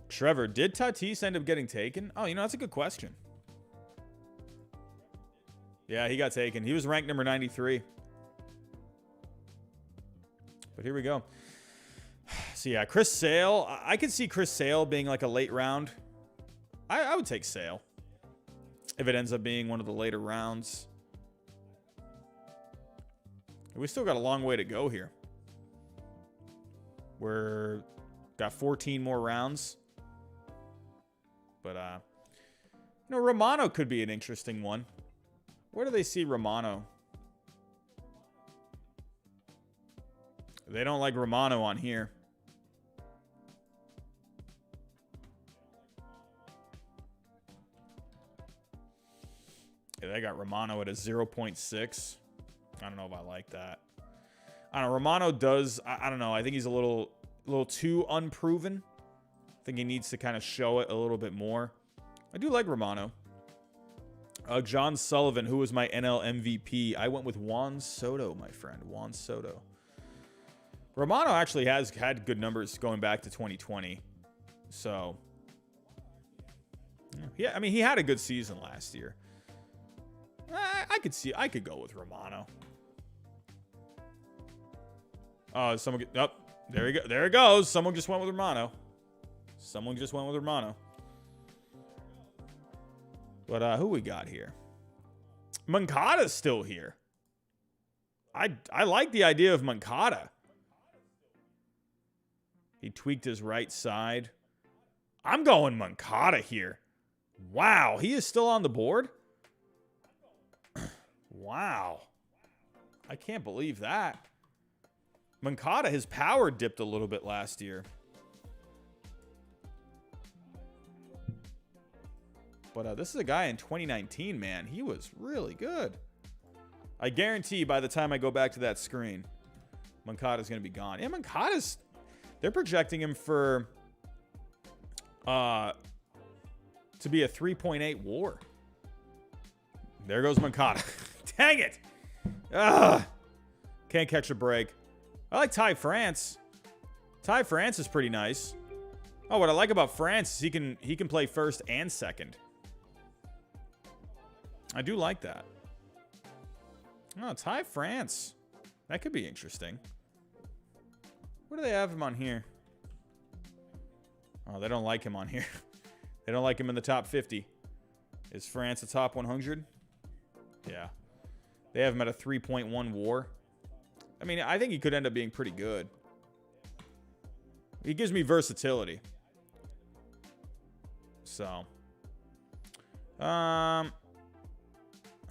Trevor, did Tatis end up getting taken? Oh, you know, that's a good question. Yeah, he got taken. He was ranked number 93. But here we go. So, yeah, Chris Sale. I could see Chris Sale being like a late round. I would take Sale if it ends up being one of the later rounds. We still got a long way to go here. We're got 14 more rounds. But, you know, Romano could be an interesting one. Where do they see Romano? They don't like Romano on here. Yeah, they got Romano at a 0.6. I don't know if I like that. I don't know. Romano does... I don't know. I think he's a little too unproven. I think he needs to kind of show it a little bit more. I do like Romano. John Sullivan, who was my NL MVP. I went with Juan Soto, my friend. Juan Soto. Romano actually has had good numbers going back to 2020. So, yeah, I mean, he had a good season last year. I could go with Romano. Oh, there we go. There it goes. Someone just went with Romano. But who we got here? Moncada's still here. I like the idea of Moncada. He tweaked his right side. I'm going Moncada here. Wow, he is still on the board? Wow. I can't believe that. Moncada, his power dipped a little bit last year. But this is a guy in 2019, man. He was really good. I guarantee by the time I go back to that screen, Moncada's going to be gone. Yeah, Moncada's... they're projecting him for... to be a 3.8 WAR. There goes Moncada. Dang it! Ugh. Can't catch a break. I like Ty France. Ty France is pretty nice. Oh, what I like about France is he can play first and second. I do like that. Oh, Ty France. That could be interesting. Where do they have him on here? Oh, they don't like him on here. They don't like him in the top 50. Is France a top 100? Yeah. They have him at a 3.1 WAR. I mean, I think he could end up being pretty good. He gives me versatility. So. If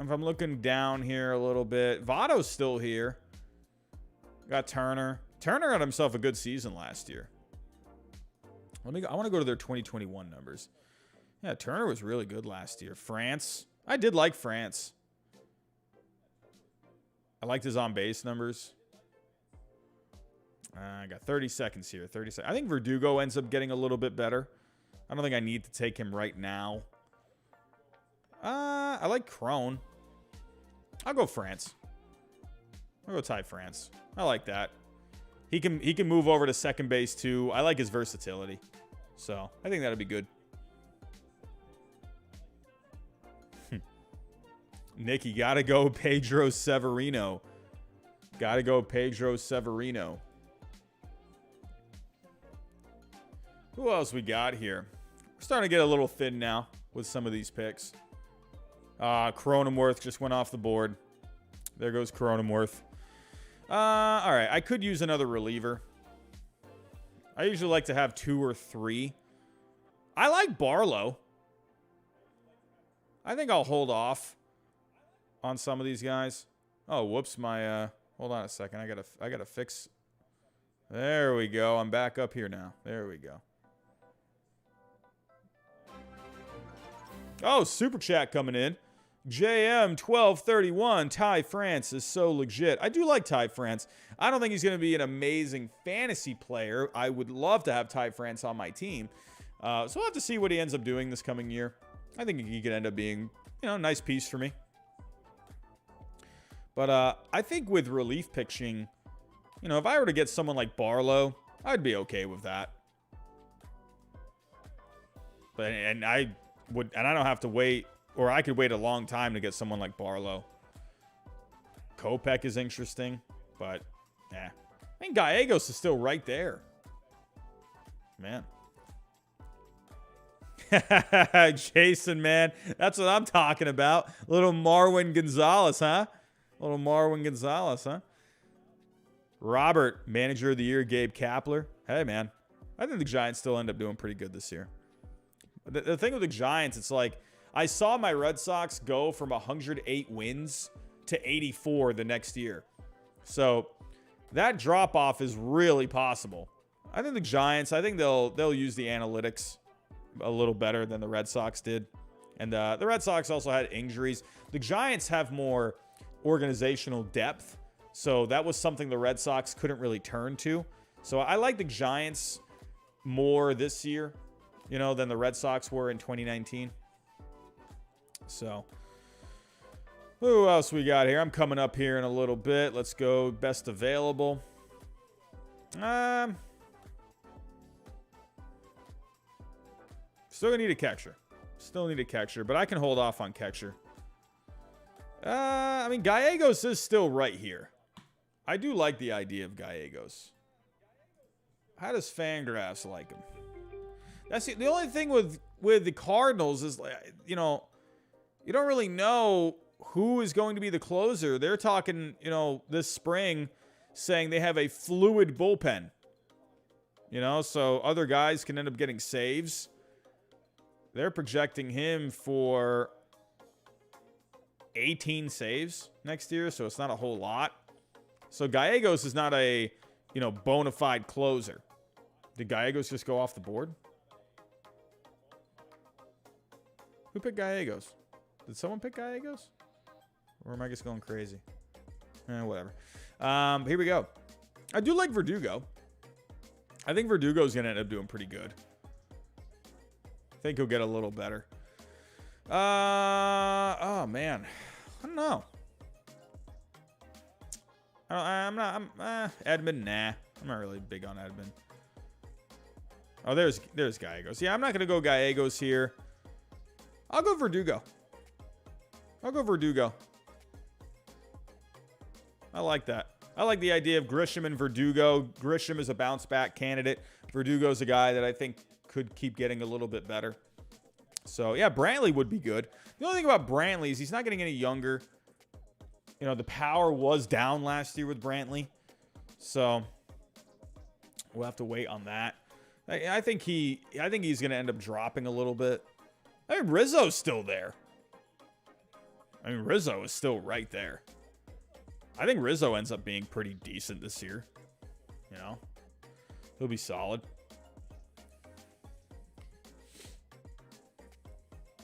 I'm looking down here a little bit. Votto's still here. Got Turner. Turner had himself a good season last year. I want to go to their 2021 numbers. Yeah, Turner was really good last year. France. I did like France. I liked his on-base numbers. I got 30 seconds here. 30 seconds. I think Verdugo ends up getting a little bit better. I don't think I need to take him right now. I like Crone. I'll go France. I'll go Ty France. I like that. He can move over to second base too. I like his versatility. So I think that'll be good. Nicky, gotta go Pedro Severino. Gotta go Pedro Severino. Who else we got here? We're starting to get a little thin now with some of these picks. Cronenworth just went off the board. There goes Cronenworth. All right, I could use another reliever. I usually like to have 2 or 3. I like Barlow. I think I'll hold off on some of these guys. Oh, whoops, my hold on a second. I gotta fix. There we go. I'm back up here now. There we go. Oh, super chat coming in. JM1231, Ty France is so legit. I do like Ty France. I don't think he's going to be an amazing fantasy player. I would love to have Ty France on my team. So we'll have to see what he ends up doing this coming year. I think he could end up being, a nice piece for me. But I think with relief pitching, if I were to get someone like Barlow, I'd be okay with that. But I don't have to wait, or I could wait a long time to get someone like Barlow. Kopech is interesting, but I think Gallegos is still right there. Man. Jason, man. That's what I'm talking about. Little Marwin Gonzalez, huh? Robert, manager of the year, Gabe Kapler. Hey, man. I think the Giants still end up doing pretty good this year. The thing with the Giants, it's like, I saw my Red Sox go from 108 wins to 84 the next year. So that drop-off is really possible. I think the Giants, they'll use the analytics a little better than the Red Sox did. And the Red Sox also had injuries. The Giants have more organizational depth. So that was something the Red Sox couldn't really turn to. So I like the Giants more this year, than the Red Sox were in 2019. So, who else we got here? I'm coming up here in a little bit. Let's go best available. Still gonna need a catcher. But I can hold off on catcher. Gallegos is still right here. I do like the idea of Gallegos. How does Fangraphs like him? That's the only thing with the Cardinals is, you don't really know who is going to be the closer. They're talking, this spring saying they have a fluid bullpen. So other guys can end up getting saves. They're projecting him for 18 saves next year, so it's not a whole lot. So Gallegos is not a, bona fide closer. Did Gallegos just go off the board? Who picked Gallegos? Did someone pick Gallegos? Or am I just going crazy? Whatever. Here we go. I do like Verdugo. I think Verdugo's going to end up doing pretty good. I think he'll get a little better. Oh, man. I don't know. Edmund, nah. I'm not really big on Edmund. Oh, there's Gallegos. Yeah, I'm not going to go Gallegos here. I'll go Verdugo. I like that. I like the idea of Grisham and Verdugo. Grisham is a bounce-back candidate. Verdugo's a guy that I think could keep getting a little bit better. So, yeah, Brantley would be good. The only thing about Brantley is he's not getting any younger. The power was down last year with Brantley. So, we'll have to wait on that. I think he's going to end up dropping a little bit. Rizzo's still there. Rizzo is still right there. I think Rizzo ends up being pretty decent this year. He'll be solid.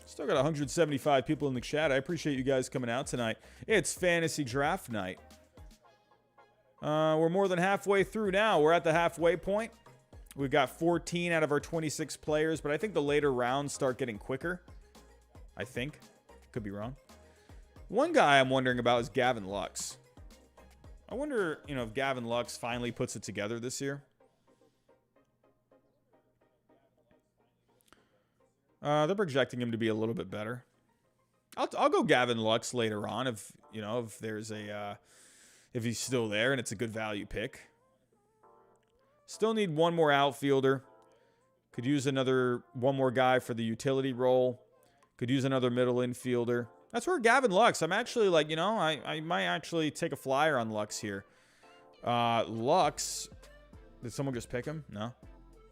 Still got 175 people in the chat. I appreciate you guys coming out tonight. It's fantasy draft night. We're more than halfway through now. We're at the halfway point. We've got 14 out of our 26 players, but I think the later rounds start getting quicker. I think. Could be wrong. One guy I'm wondering about is Gavin Lux. I wonder, if Gavin Lux finally puts it together this year. They're projecting him to be a little bit better. I'll go Gavin Lux later on if there's if he's still there and it's a good value pick. Still need one more outfielder. Could use one more guy for the utility role. Could use another middle infielder. That's where Gavin Lux. I'm actually like, I might actually take a flyer on Lux here. Lux. Did someone just pick him? No.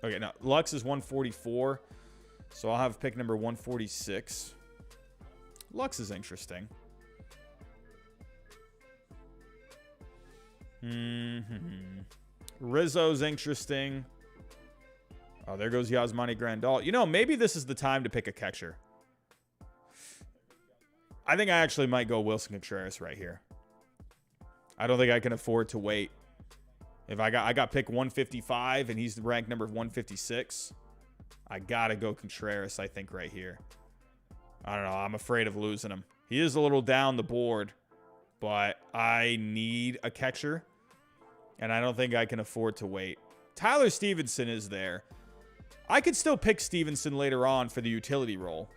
Okay, no. Lux is 144. So I'll have pick number 146. Lux is interesting. Rizzo's interesting. Oh, there goes Yasmani Grandal. Maybe this is the time to pick a catcher. I think I actually might go Wilson Contreras right here. I don't think I can afford to wait. If I got pick 155 and he's ranked number 156, I gotta go Contreras, I think, right here. I don't know. I'm afraid of losing him. He is a little down the board, but I need a catcher, and I don't think I can afford to wait. Tyler Stevenson is there. I could still pick Stevenson later on for the utility role.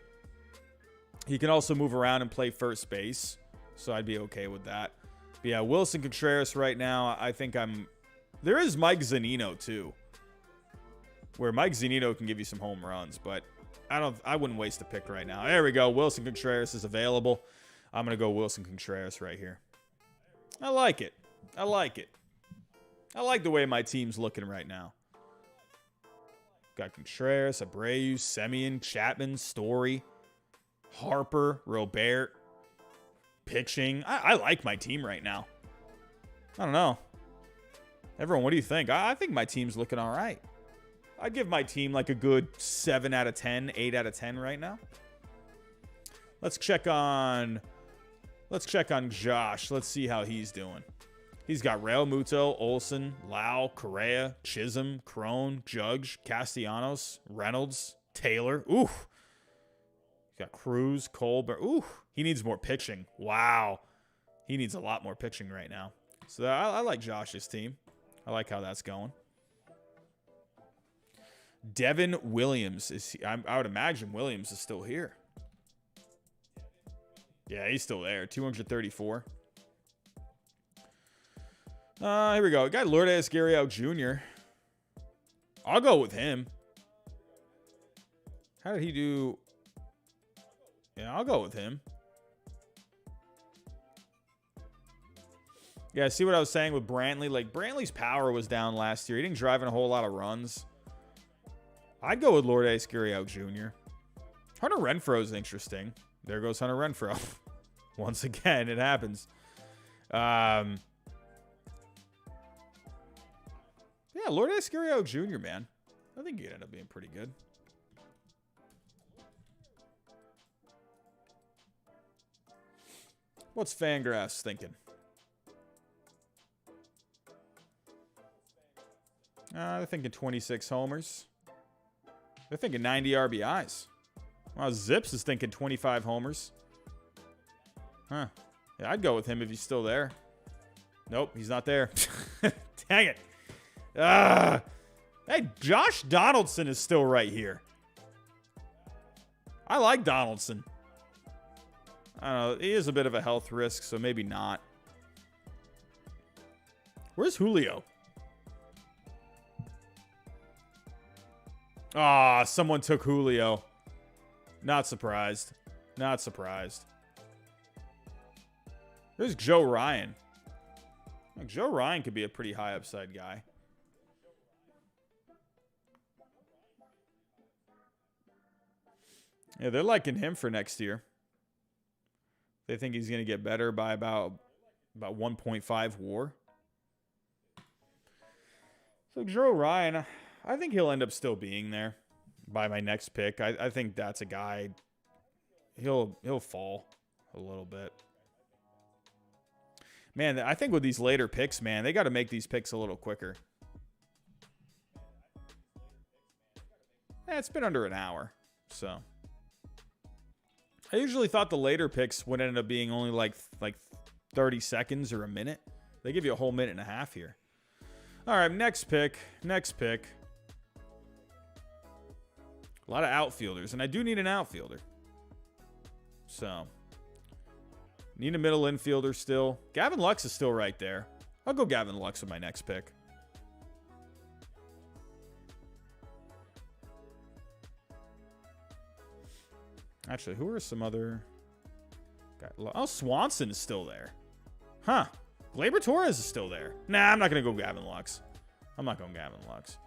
He can also move around and play first base, so I'd be okay with that. But yeah, Wilson Contreras right now, I think there is Mike Zunino too, where Mike Zunino can give you some home runs, but I wouldn't waste a pick right now. There we go. Wilson Contreras is available. I'm going to go Wilson Contreras right here. I like it. I like the way my team's looking right now. Got Contreras, Abreu, Semien, Chapman, Story, Harper, Robert, pitching. I like my team right now. I don't know. Everyone, what do you think? I think my team's looking all right. I'd give my team like a good 7 out of 10, 8 out of 10 right now. Let's check on Josh. Let's see how he's doing. He's got Real Muto, Olsen, Lau, Correa, Chisholm, Crone, Judge, Castellanos, Reynolds, Taylor. Ooh. Got Cruz, Colbert. Ooh. He needs more pitching. Wow. He needs a lot more pitching right now. So I like Josh's team. I like how that's going. Devin Williams. I would imagine Williams is still here. Yeah, he's still there. 234. Here we go. We got Lourdes Gurriel Jr. I'll go with him. How did he do? Yeah, I'll go with him. Yeah, see what I was saying with Brantley? Like, Brantley's power was down last year. He didn't drive in a whole lot of runs. I'd go with Lourdes Gurriel Jr. Hunter Renfroe is interesting. There goes Hunter Renfroe. Once again, it happens. Yeah, Lourdes Gurriel Jr., man. I think he'd end up being pretty good. What's Fangraphs thinking? They're thinking 26 homers. They're thinking 90 RBIs. Wow, Zips is thinking 25 homers. Huh. Yeah, I'd go with him if he's still there. Nope, he's not there. Dang it. Hey, Josh Donaldson is still right here. I like Donaldson. I don't know. He is a bit of a health risk, so maybe not. Where's Julio? Ah, someone took Julio. Not surprised. Not surprised. There's Joe Ryan. Like, Joe Ryan could be a pretty high upside guy. Yeah, they're liking him for next year. They think he's going to get better by about 1.5 WAR. So Joe Ryan, I think he'll end up still being there by my next pick. I think that's a guy. He'll fall a little bit. Man, I think with these later picks, man, they got to make these picks a little quicker. Yeah, it's been under an hour, so. I usually thought the later picks would end up being only like 30 seconds or a minute. They give you a whole minute and a half here. All right, next pick. Next pick. A lot of outfielders, and I do need an outfielder. So, need a middle infielder still. Gavin Lux is still right there. I'll go Gavin Lux with my next pick. Actually, who are some other... Oh, Swanson is still there. Huh. Gleyber Torres is still there. Nah, I'm not going to go Gavin Lux. I'm not going Gavin Lux.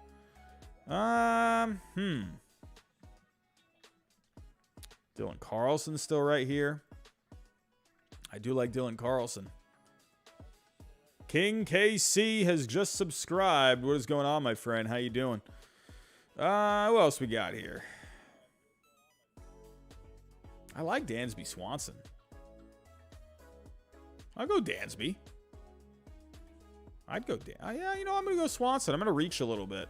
Dylan Carlson's still right here. I do like Dylan Carlson. King KC has just subscribed. What is going on, my friend? How you doing? Who else we got here? I like Dansby Swanson. I'll go Dansby. I'd go yeah, you know, I'm going to go Swanson. I'm going to reach a little bit.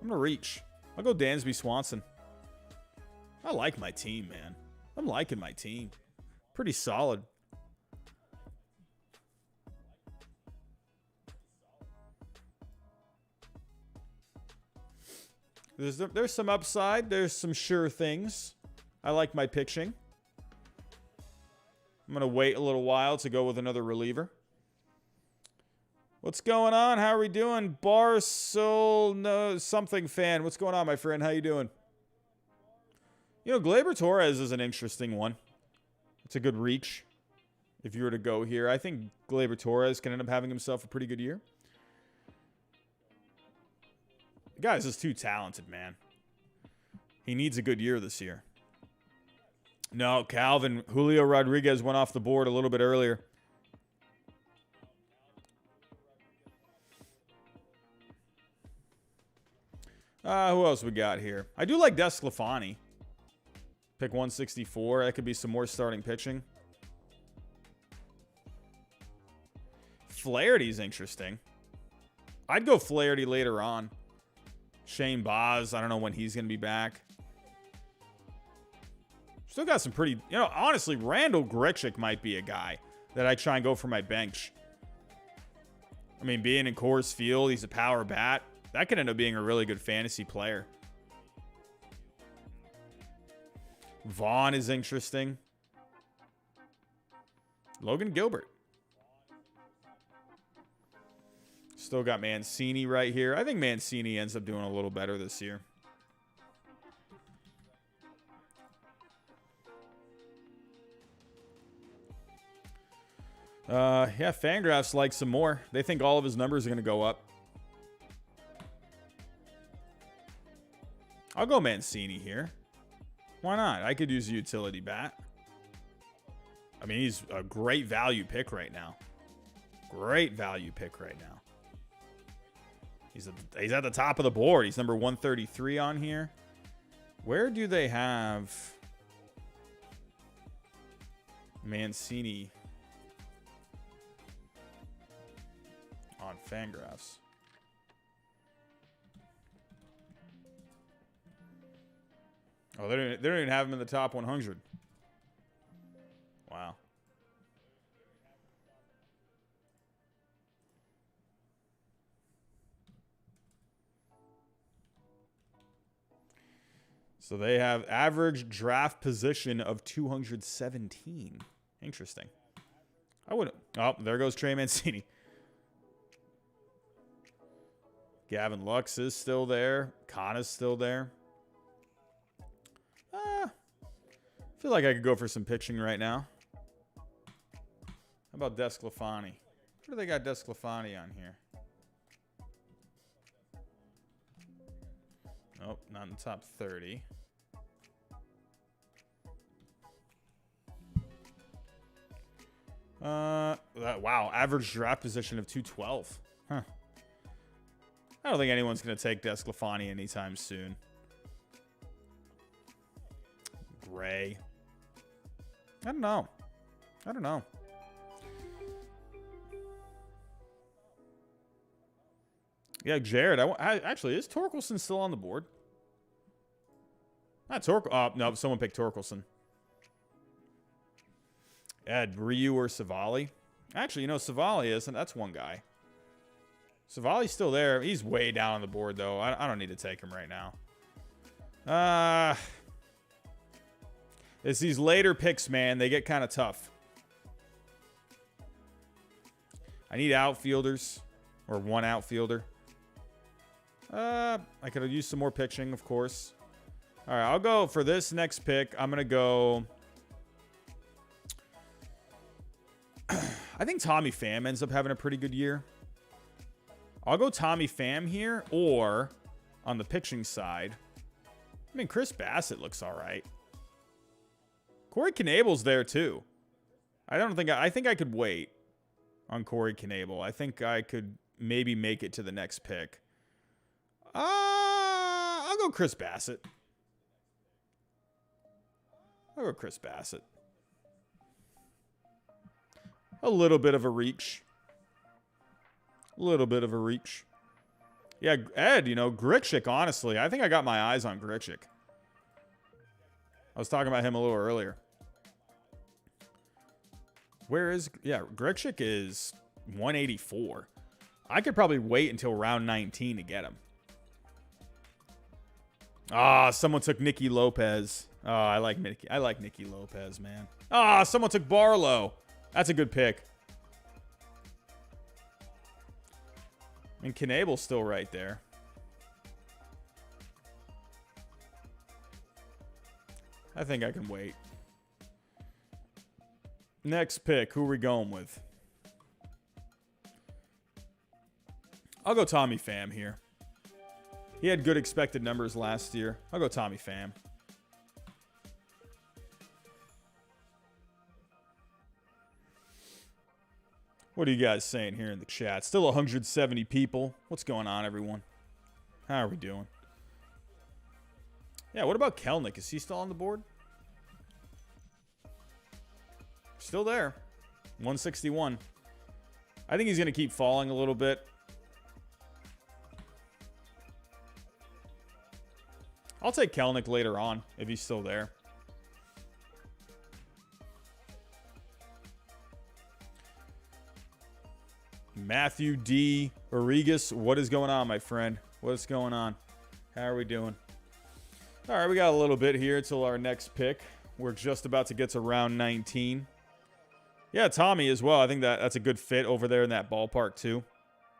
I'm going to reach. I'll go Dansby Swanson. I like my team, man. I'm liking my team. Pretty solid. There's some upside. There's some sure things. I like my pitching. I'm going to wait a little while to go with another reliever. What's going on? How are we doing? Barcel no something fan. What's going on, my friend? How you doing? You know, Gleyber Torres is an interesting one. It's a good reach. If you were to go here, I think Gleyber Torres can end up having himself a pretty good year. The guy's just too talented, man. He needs a good year this year. No, Calvin. Julio Rodriguez went off the board a little bit earlier. Who else we got here? I do like Desclafani. Pick 164. That could be some more starting pitching. Flaherty's interesting. I'd go Flaherty later on. Shane Baz. I don't know when he's going to be back. Still got some pretty... You know, honestly, Randall Grichuk might be a guy that I try and go for my bench. I mean, being in Coors Field, he's a power bat. That could end up being a really good fantasy player. Vaughn is interesting. Logan Gilbert. Still got Mancini right here. I think Mancini ends up doing a little better this year. Yeah, Fangraphs like some more. They think all of his numbers are going to go up. I'll go Mancini here. Why not? I could use a utility bat. I mean, he's a great value pick right now. Great value pick right now. He's at the top of the board. He's number 133 on here. Where do they have Mancini on Fangraphs? Oh, they don't even have him in the top 100. Wow. So they have average draft position of 217. Interesting. I wouldn't. Oh, there goes Trey Mancini. Gavin Lux is still there. Khan is still there. I feel like I could go for some pitching right now. How about Desclafani? Where do they got Desclafani on here? Nope, not in the top 30. Wow, average draft position of 212. Huh. I don't think anyone's going to take Desclafani anytime soon. Gray. I don't know. I don't know. Yeah, Jared. Actually, is Torkelson still on the board? Not Torkelson. Oh, no, someone picked Torkelson. Ed, Ryu or Savali? Actually, you know, Savali isn't. That's one guy. Savali's still there. He's way down on the board, though. I don't need to take him right now. It's these later picks, man. They get kind of tough. I need outfielders. Or one outfielder. I could have used some more pitching, of course. All right, I'll go for this next pick. I'm going to go... I think Tommy Pham ends up having a pretty good year. I'll go Tommy Pham here, or on the pitching side, I mean, Chris Bassett looks all right. Corey Knebel's there too. I think I could wait on Corey Knebel. I think I could maybe make it to the next pick. I'll go Chris Bassett. I'll go Chris Bassett. A little bit of a reach. A little bit of a reach. Yeah, Ed, you know, Grichuk, honestly. I think I got my eyes on Grichuk. I was talking about him a little earlier. Where is... Yeah, Grichuk is 184. I could probably wait until round 19 to get him. Ah, someone took Nicky Lopez. Oh, I like Nicky Lopez, man. Ah, someone took Barlow. That's a good pick. And Knebel's still right there. I think I can wait. Next pick. Who are we going with? I'll go Tommy Pham here. He had good expected numbers last year. I'll go Tommy Pham. What are you guys saying here in the chat? Still 170 people. What's going on, everyone? How are we doing? Yeah, what about Kelnick? Is he still on the board? Still there. 161. I think he's going to keep falling a little bit. I'll take Kelnick later on if he's still there. Matthew D. Origas, what is going on, my friend? What's going on? How are we doing? All right, we got a little bit here till our next pick. We're just about to get to round 19. Yeah, Tommy as well. I think that's a good fit over there in that ballpark, too.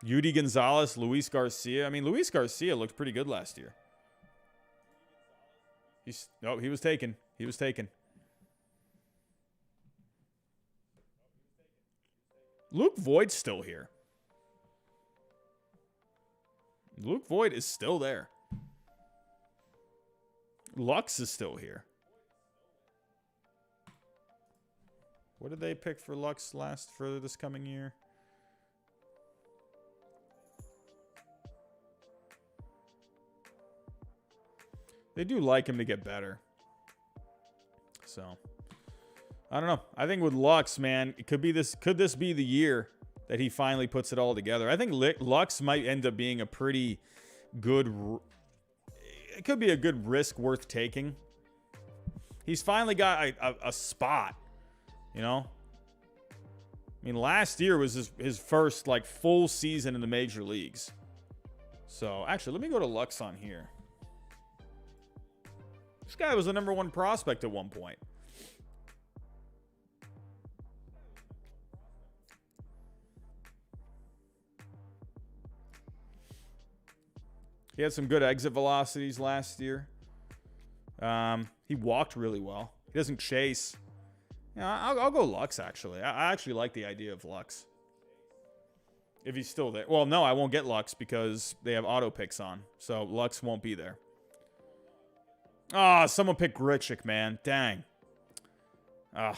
Yudi Gonzalez, Luis Garcia. I mean, Luis Garcia looked pretty good last year. He was taken. He was taken. Luke Voigt's still here. Luke Voigt is still there. Lux is still here. What did they pick for Lux for this coming year? They do like him to get better. So, I don't know. I think with Lux, man, it could this be the year that he finally puts it all together? I think Lux might end up being a pretty good... It could be a good risk worth taking. He's finally got a spot, you know? I mean, last year was his first, like, full season in the major leagues. So, actually, let me go to Lux on here. This guy was the #1 prospect at one point. He had some good exit velocities last year. He walked really well. He doesn't chase. Yeah, I'll go Lux, actually. I actually like the idea of Lux. If he's still there. Well, no, I won't get Lux because they have auto picks on. So Lux won't be there. Ah, someone picked Grichuk, man. Dang. Ugh.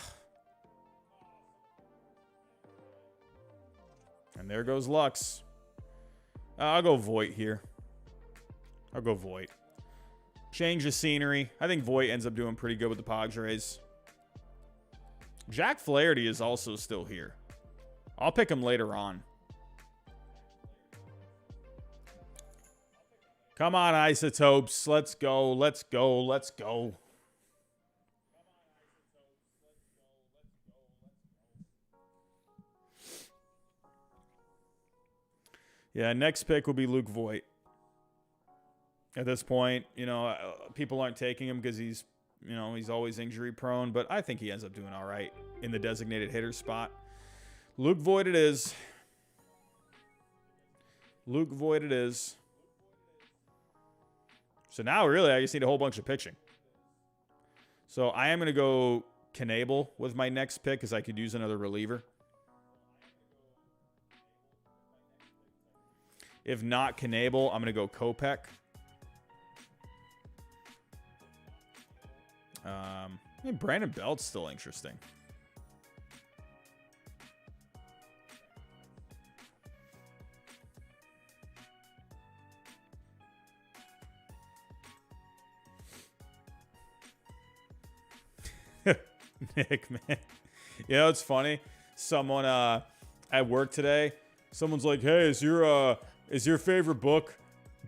And there goes Lux. I'll go Voigt here. I'll go Voigt. Change the scenery. I think Voigt ends up doing pretty good with the Padres. Jack Flaherty is also still here. I'll pick him later on. Come on, Isotopes. Let's go. Let's go. Let's go. Yeah, next pick will be Luke Voit. At this point, you know, people aren't taking him because he's, you know, he's always injury prone, but I think he ends up doing all right in the designated hitter spot. Luke Voit it is. Luke Voit it is. So now, really, I just need a whole bunch of pitching. So I am going to go Knebel with my next pick because I could use another reliever. If not Knebel, I'm going to go Kopech. I mean, Brandon Belt's still interesting. Nick, man. You know, it's funny. Someone at work today, someone's like, "Hey, is your favorite book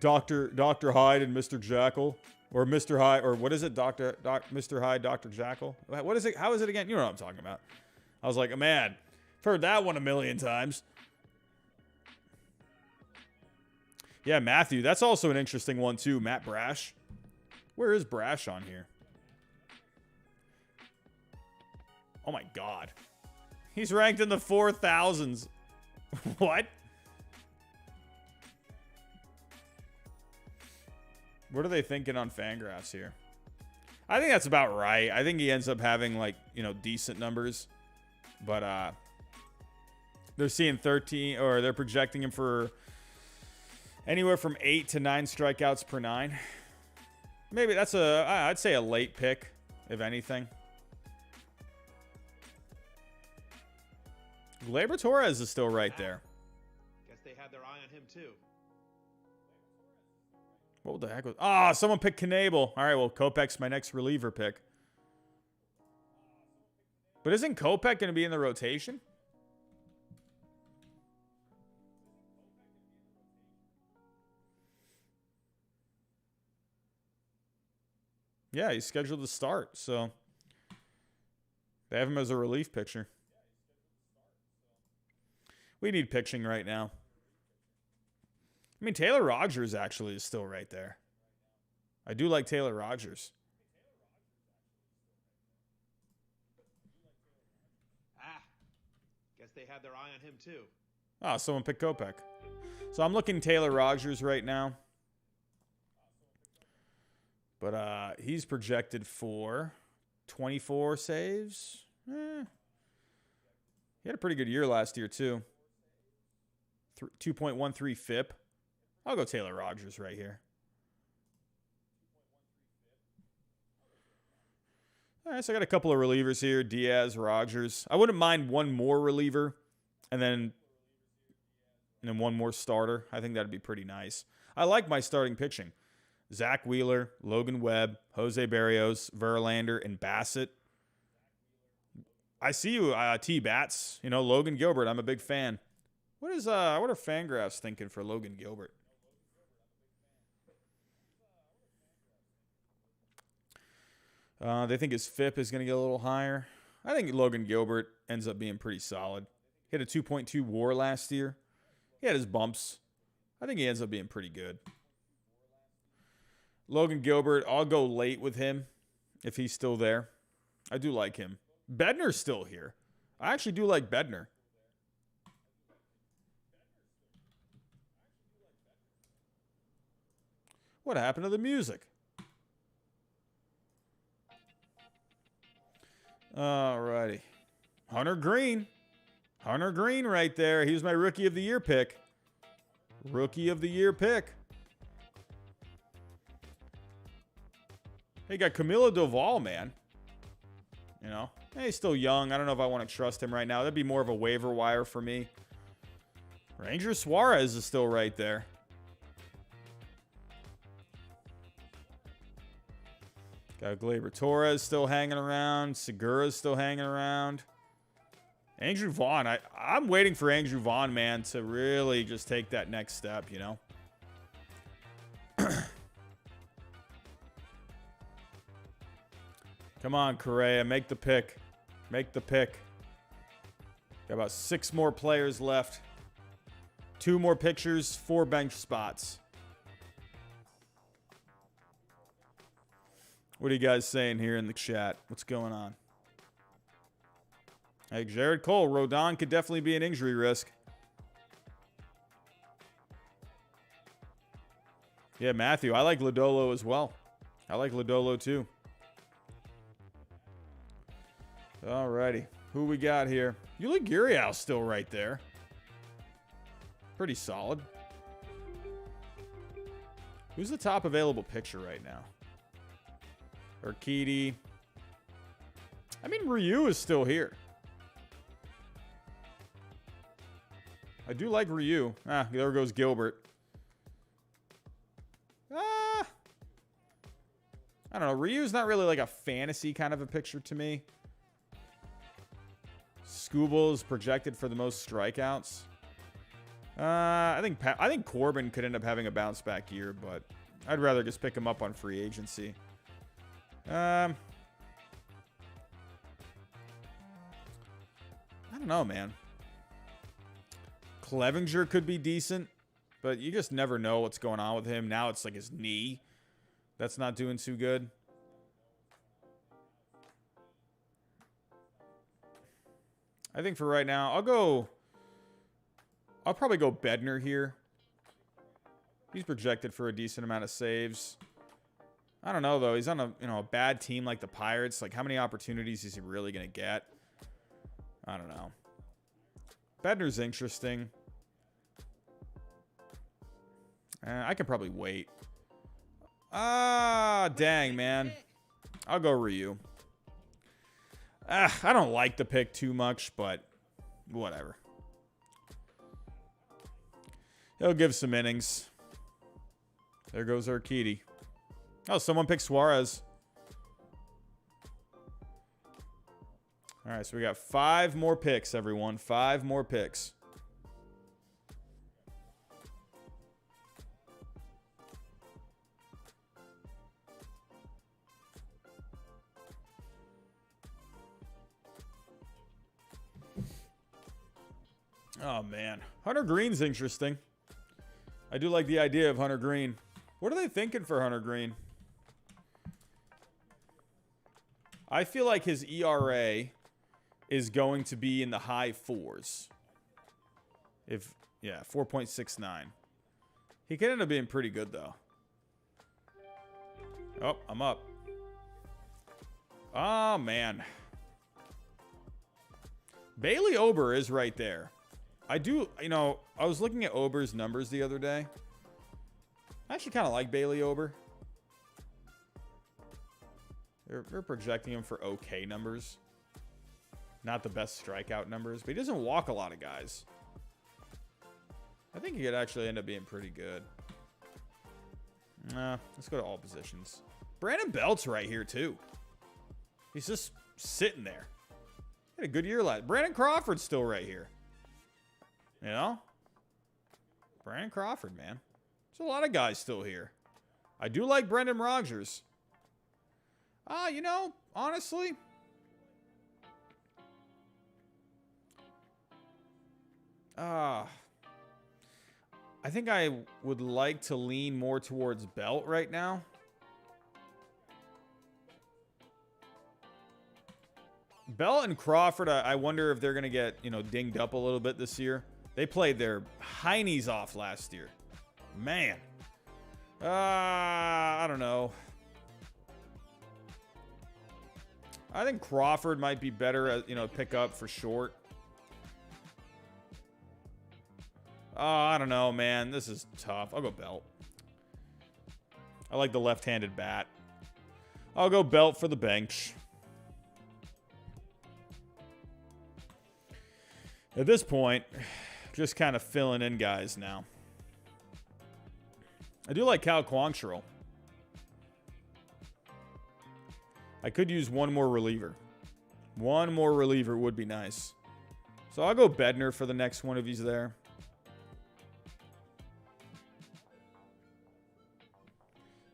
Dr. Hyde and Mr. Jekyll?" Or Mr. Hyde, or what is it? Mr. Hyde, Dr. Jekyll? What is it? How is it again? You know what I'm talking about. I was like, man, I've heard that one a million times. Yeah, Matthew. That's also an interesting one, too. Matt Brash. Where is Brash on here? Oh, my God. He's ranked in the 4,000s. What? What are they thinking on Fangraphs here? I think that's about right. I think he ends up having, like, you know, decent numbers. But they're seeing 13, or they're projecting him for anywhere from 8 to 9 strikeouts per 9. Maybe that's I'd say a late pick, if anything. Gleyber Torres is still right there. Guess they had their eye on him, too. What the heck was... Ah, someone picked Knebel. All right, well, Kopech's my next reliever pick. But isn't Kopech going to be in the rotation? Yeah, he's scheduled to start, so... They have him as a relief pitcher. We need pitching right now. I mean, Taylor Rogers actually is still right there. I do like Taylor Rogers. Guess they had their eye on him, too. Ah, someone picked Kopech. So I'm looking Taylor Rogers right now. But he's projected for 24 saves. He had a pretty good year last year, too. 2.13 FIP. I'll go Taylor Rogers right here. All right, so I got a couple of relievers here. Diaz, Rogers. I wouldn't mind one more reliever and then one more starter. I think that'd be pretty nice. I like my starting pitching. Zach Wheeler, Logan Webb, Jose Barrios, Verlander, and Bassett. I see you, T-Bats. You know, Logan Gilbert. I'm a big fan. What are Fangraphs thinking for Logan Gilbert? They think his FIP is going to get a little higher. I think Logan Gilbert ends up being pretty solid. He had a 2.2 WAR last year. He had his bumps. I think he ends up being pretty good. Logan Gilbert, I'll go late with him if he's still there. I do like him. Bednar's still here. I actually do like Bednar. What happened to the music? Alrighty. Hunter Green. Hunter Green right there. He was my Rookie of the Year pick. Rookie of the Year pick. Hey, got Camilo Doval, man. You know, hey, he's still young. I don't know if I want to trust him right now. That'd be more of a waiver wire for me. Ranger Suarez is still right there. Got Gleyber Torres still hanging around. Segura's still hanging around. Andrew Vaughn. I'm waiting for Andrew Vaughn, man, to really just take that next step, you know? Come on, Correa. Make the pick. Make the pick. Got about 6 more players left. 2 more pictures, 4 bench spots. What are you guys saying here in the chat? What's going on? Hey, Jared Cole, Rodon could definitely be an injury risk. Yeah, Matthew, I like Lodolo as well. I like Lodolo too. Alrighty. Who we got here? Yuli Gurriel's still right there. Pretty solid. Who's the top available pitcher right now? Urquidy. I mean, Ryu is still here. I do like Ryu. Ah, there goes Gilbert. I don't know. Ryu's not really like a fantasy kind of a picture to me. Skubal is projected for the most strikeouts. I think Corbin could end up having a bounce back year, but I'd rather just pick him up on free agency. I don't know, man. Clevinger could be decent, but you just never know what's going on with him. Now it's like his knee that's not doing too good. I think for right now, I'll probably go Bednar here. He's projected for a decent amount of saves. I don't know though. He's on a bad team like the Pirates. Like, how many opportunities is he really gonna get? I don't know. Bednar's interesting. I can probably wait. Ah, dang, man. I'll go Ryu. I don't like the pick too much, but whatever. He'll give some innings. There goes Urquidy. Oh, someone picked Suarez. All right, so we got 5 more picks, everyone. 5 more picks. Oh, man. Hunter Green's interesting. I do like the idea of Hunter Green. What are they thinking for Hunter Green? I feel like his ERA is going to be in the high 4s. 4.69. He could end up being pretty good, though. Oh, I'm up. Oh, man. Bailey Ober is right there. I was looking at Ober's numbers the other day. I actually kind of like Bailey Ober. They're projecting him for okay numbers. Not the best strikeout numbers, but he doesn't walk a lot of guys. I think he could actually end up being pretty good. Let's go to all positions. Brandon Belt's right here, too. He's just sitting there. He had a good year last. Brandon Crawford's still right here. You know? Brandon Crawford, man. There's a lot of guys still here. I do like Brendan Rodgers. Honestly, I think I would like to lean more towards Belt right now. Belt and Crawford, I wonder if they're going to get, dinged up a little bit this year. They played their heinies off last year. Man. I don't know. I think Crawford might be better at, pick up for short. I don't know, man. This is tough. I'll go Belt. I like the left-handed bat. I'll go Belt for the bench. At this point, just kind of filling in guys now. I do like Cal Quantrill. I could use one more reliever. One more reliever would be nice. So I'll go Bednar for the next one if he's there.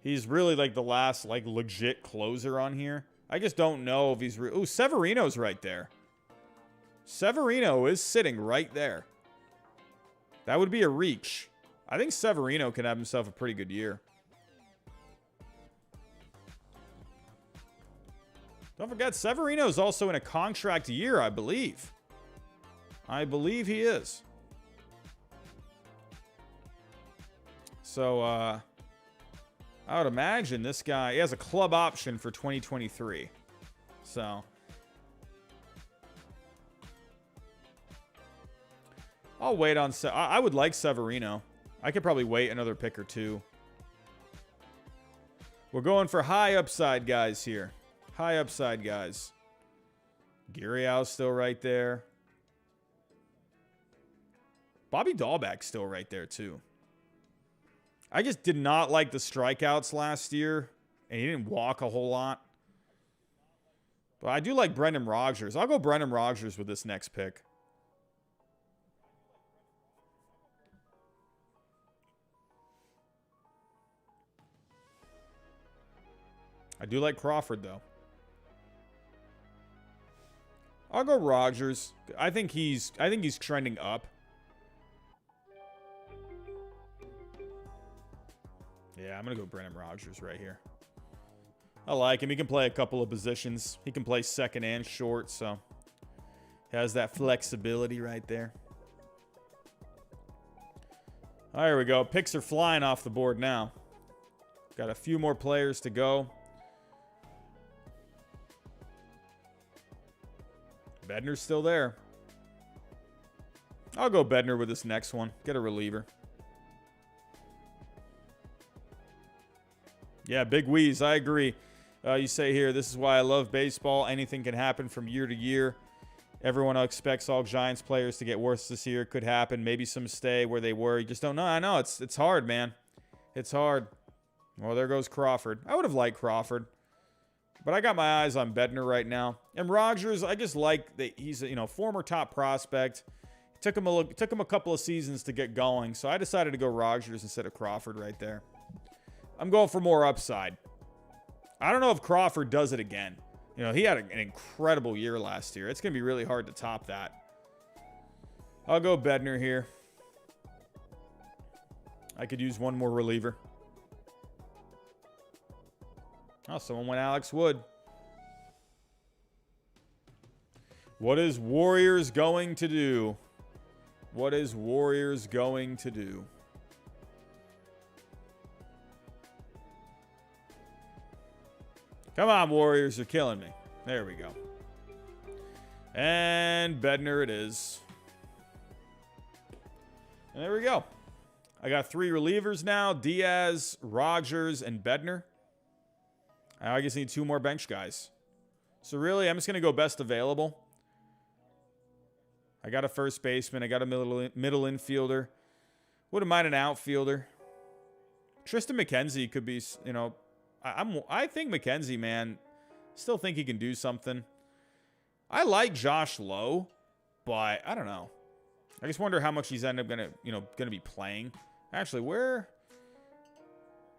He's really like the last legit closer on here. I just don't know if he's... Ooh, Severino's right there. Severino is sitting right there. That would be a reach. I think Severino can have himself a pretty good year. Don't forget, Severino is also in a contract year, I believe. I believe he is. So, I would imagine this guy, he has a club option for 2023. So, I'll wait on, I would like Severino. I could probably wait another pick or two. We're going for high upside guys here. High upside guys. Gurriel's still right there. Bobby Dahlbeck's still right there too. I just did not like the strikeouts last year, and he didn't walk a whole lot. But I do like Brendan Rodgers. I'll go Brendan Rodgers with this next pick. I do like Crawford, though. I'll go Rodgers. I think he's trending up. Yeah, I'm going to go Brendan Rodgers right here. I like him. He can play a couple of positions. He can play second and short, so he has that flexibility right there. All right, here we go. Picks are flying off the board now. Got a few more players to go. Bedner's still there. I'll go Bedner with this next one. Get a reliever. Yeah, big wheeze. I agree. You say here, this is why I love baseball. Anything can happen from year to year. Everyone expects all Giants players to get worse this year. Could happen. Maybe some stay where they were. You just don't know. I know. It's hard, man. It's hard. Well, there goes Crawford. I would have liked Crawford. But I got my eyes on Bedner right now. And Rodgers, I just like that he's a former top prospect. It took him a couple of seasons to get going. So I decided to go Rodgers instead of Crawford right there. I'm going for more upside. I don't know if Crawford does it again. He had an incredible year last year. It's going to be really hard to top that. I'll go Bedner here. I could use one more reliever. Oh, someone went Alex Wood. What is Warriors going to do? What is Warriors going to do? Come on, Warriors, you're killing me. There we go. And Bedner it is. And there we go. I got 3 relievers now. Diaz, Rodgers, and Bedner. I just need 2 more bench guys. So really, I'm just going to go best available. I got a first baseman. I got a middle infielder. Wouldn't mind an outfielder. Tristan McKenzie could be, I think McKenzie, man, still think he can do something. I like Josh Lowe, but I don't know. I just wonder how much he's gonna be playing. Actually, where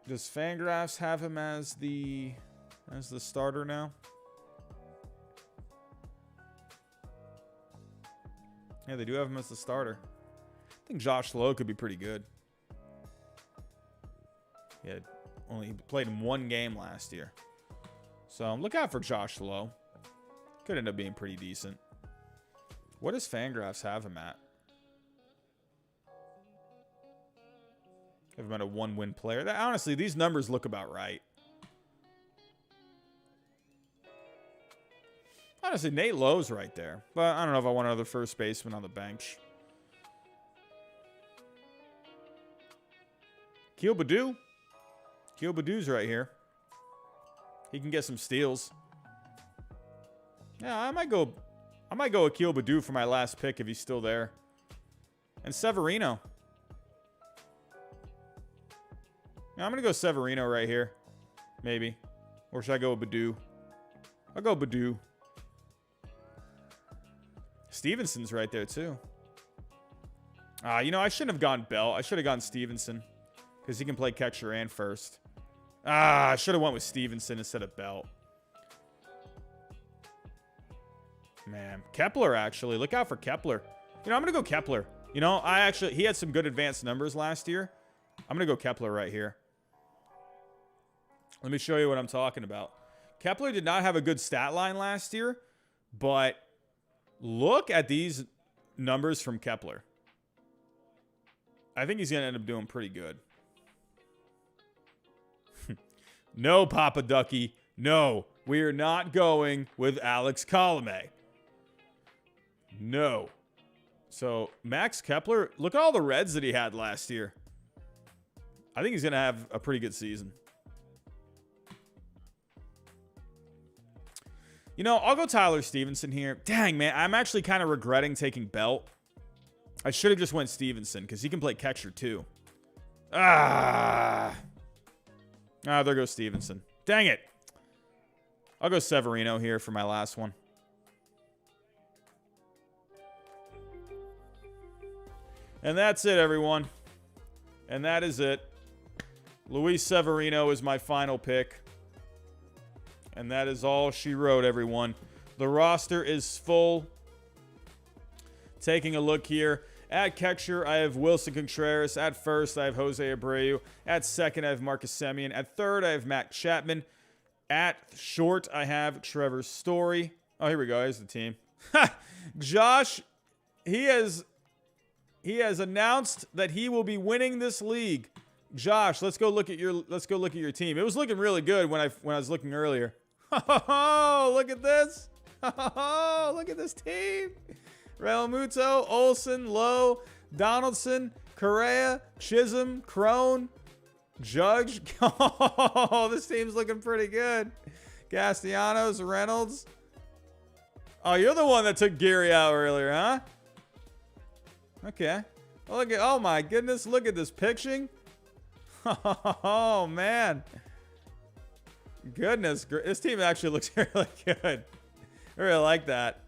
does Fangraphs have him as the starter now? Yeah, they do have him as the starter. I think Josh Lowe could be pretty good. Yeah, he played in 1 game last year. So look out for Josh Lowe. Could end up being pretty decent. What does Fangraphs have him at? Have him at a 1-win player. Honestly, these numbers look about right. Honestly, Nate Lowe's right there. But I don't know if I want another first baseman on the bench. Keel Badoo. Keel Badoo's right here. He can get some steals. Yeah, I might go with Keel Badoo for my last pick if he's still there. And Severino. Yeah, I'm going to go Severino right here. Maybe. Or should I go with Badoo? I'll go Badoo. Stevenson's right there, too. I shouldn't have gone Bell. I should have gone Stevenson. Because he can play catcher and first. I should have went with Stevenson instead of Bell. Man. Kepler, actually. Look out for Kepler. I'm going to go Kepler. You know, he had some good advanced numbers last year. I'm going to go Kepler right here. Let me show you what I'm talking about. Kepler did not have a good stat line last year, but look at these numbers from Kepler. I think he's going to end up doing pretty good. No, Papa Ducky. No, we are not going with Alex Colomé. No. So, Max Kepler, look at all the Reds that he had last year. I think he's going to have a pretty good season. You know, I'll go Tyler Stevenson here. Dang, man, I'm actually kind of regretting taking Belt. I should have just went Stevenson because he can play catcher too. There goes Stevenson. Dang it. I'll go Severino here for my last one. And that's it, everyone. And that is it. Luis Severino is my final pick. And that is all she wrote, everyone. The roster is full. Taking a look here. At catcher, I have Wilson Contreras. At first, I have Jose Abreu. At second, I have Marcus Semien. At third, I have Matt Chapman. At short, I have Trevor Story. Oh, here we go. Here's the team. Josh, he has announced that he will be winning this league. Josh, let's go look at your team. It was looking really good when I was looking earlier. Oh, look at this. Oh, look at this team. Realmuto, Olsen, Lowe, Donaldson, Correa, Chisholm, Crone, Judge. Oh, this team's looking pretty good. Castellanos, Reynolds. Oh, you're the one that took Geary out earlier, huh? Okay. Oh my goodness, look at this pitching. Oh, man. Goodness, this team actually looks really good. I really like that.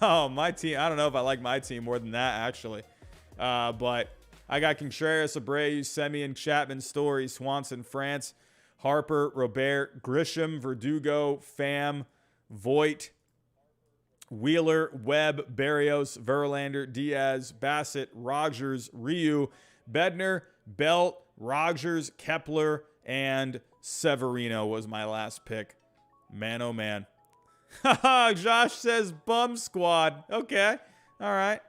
Oh, my team. I don't know if I like my team more than that, actually. But I got Contreras, Abreu, Semien, Chapman, Story, Swanson, France, Harper, Robert, Grisham, Verdugo, Pham, Voit, Wheeler, Webb, Berrios, Verlander, Diaz, Bassett, Rogers, Ryu, Bednar, Belt, Rogers, Kepler, and Severino was my last pick. Man, oh man. Josh says bum squad. Okay. All right.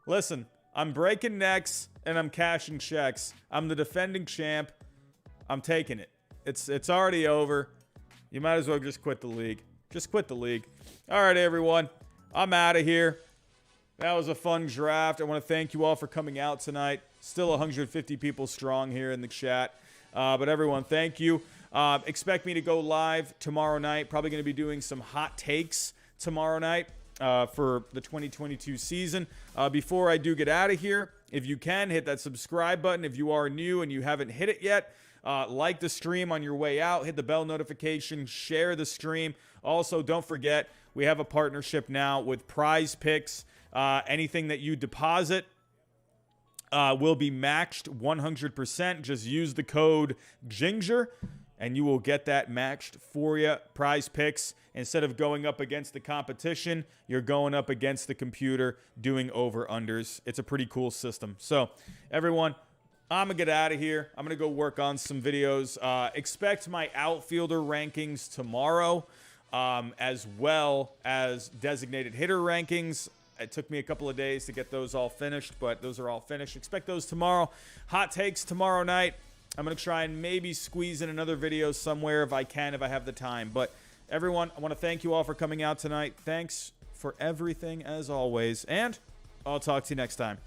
Listen, I'm breaking necks and I'm cashing checks. I'm the defending champ. I'm taking it. It's already over. You might as well just quit the league. Just quit the league. All right, everyone. I'm out of here. That was a fun draft. I want to thank you all for coming out tonight. Still 150 people strong here in the chat. But everyone, thank you. Expect me to go live tomorrow night. Probably going to be doing some hot takes tomorrow night for the 2022 season. Before I do get out of here, if you can, hit that subscribe button. If you are new and you haven't hit it yet, like the stream on your way out. Hit the bell notification. Share the stream. Also, don't forget, we have a partnership now with Prize Picks. Anything that you deposit will be matched 100%. Just use the code GINGER and you will get that matched for you. Prize Picks, instead of going up against the competition, you're going up against the computer doing over-unders. It's a pretty cool system. So, everyone, I'm going to get out of here. I'm going to go work on some videos. Expect my outfielder rankings tomorrow, as well as designated hitter rankings. It took me a couple of days to get those all finished, but those are all finished. Expect those tomorrow. Hot takes tomorrow night. I'm going to try and maybe squeeze in another video somewhere if I can, if I have the time. But everyone, I want to thank you all for coming out tonight. Thanks for everything as always, and I'll talk to you next time.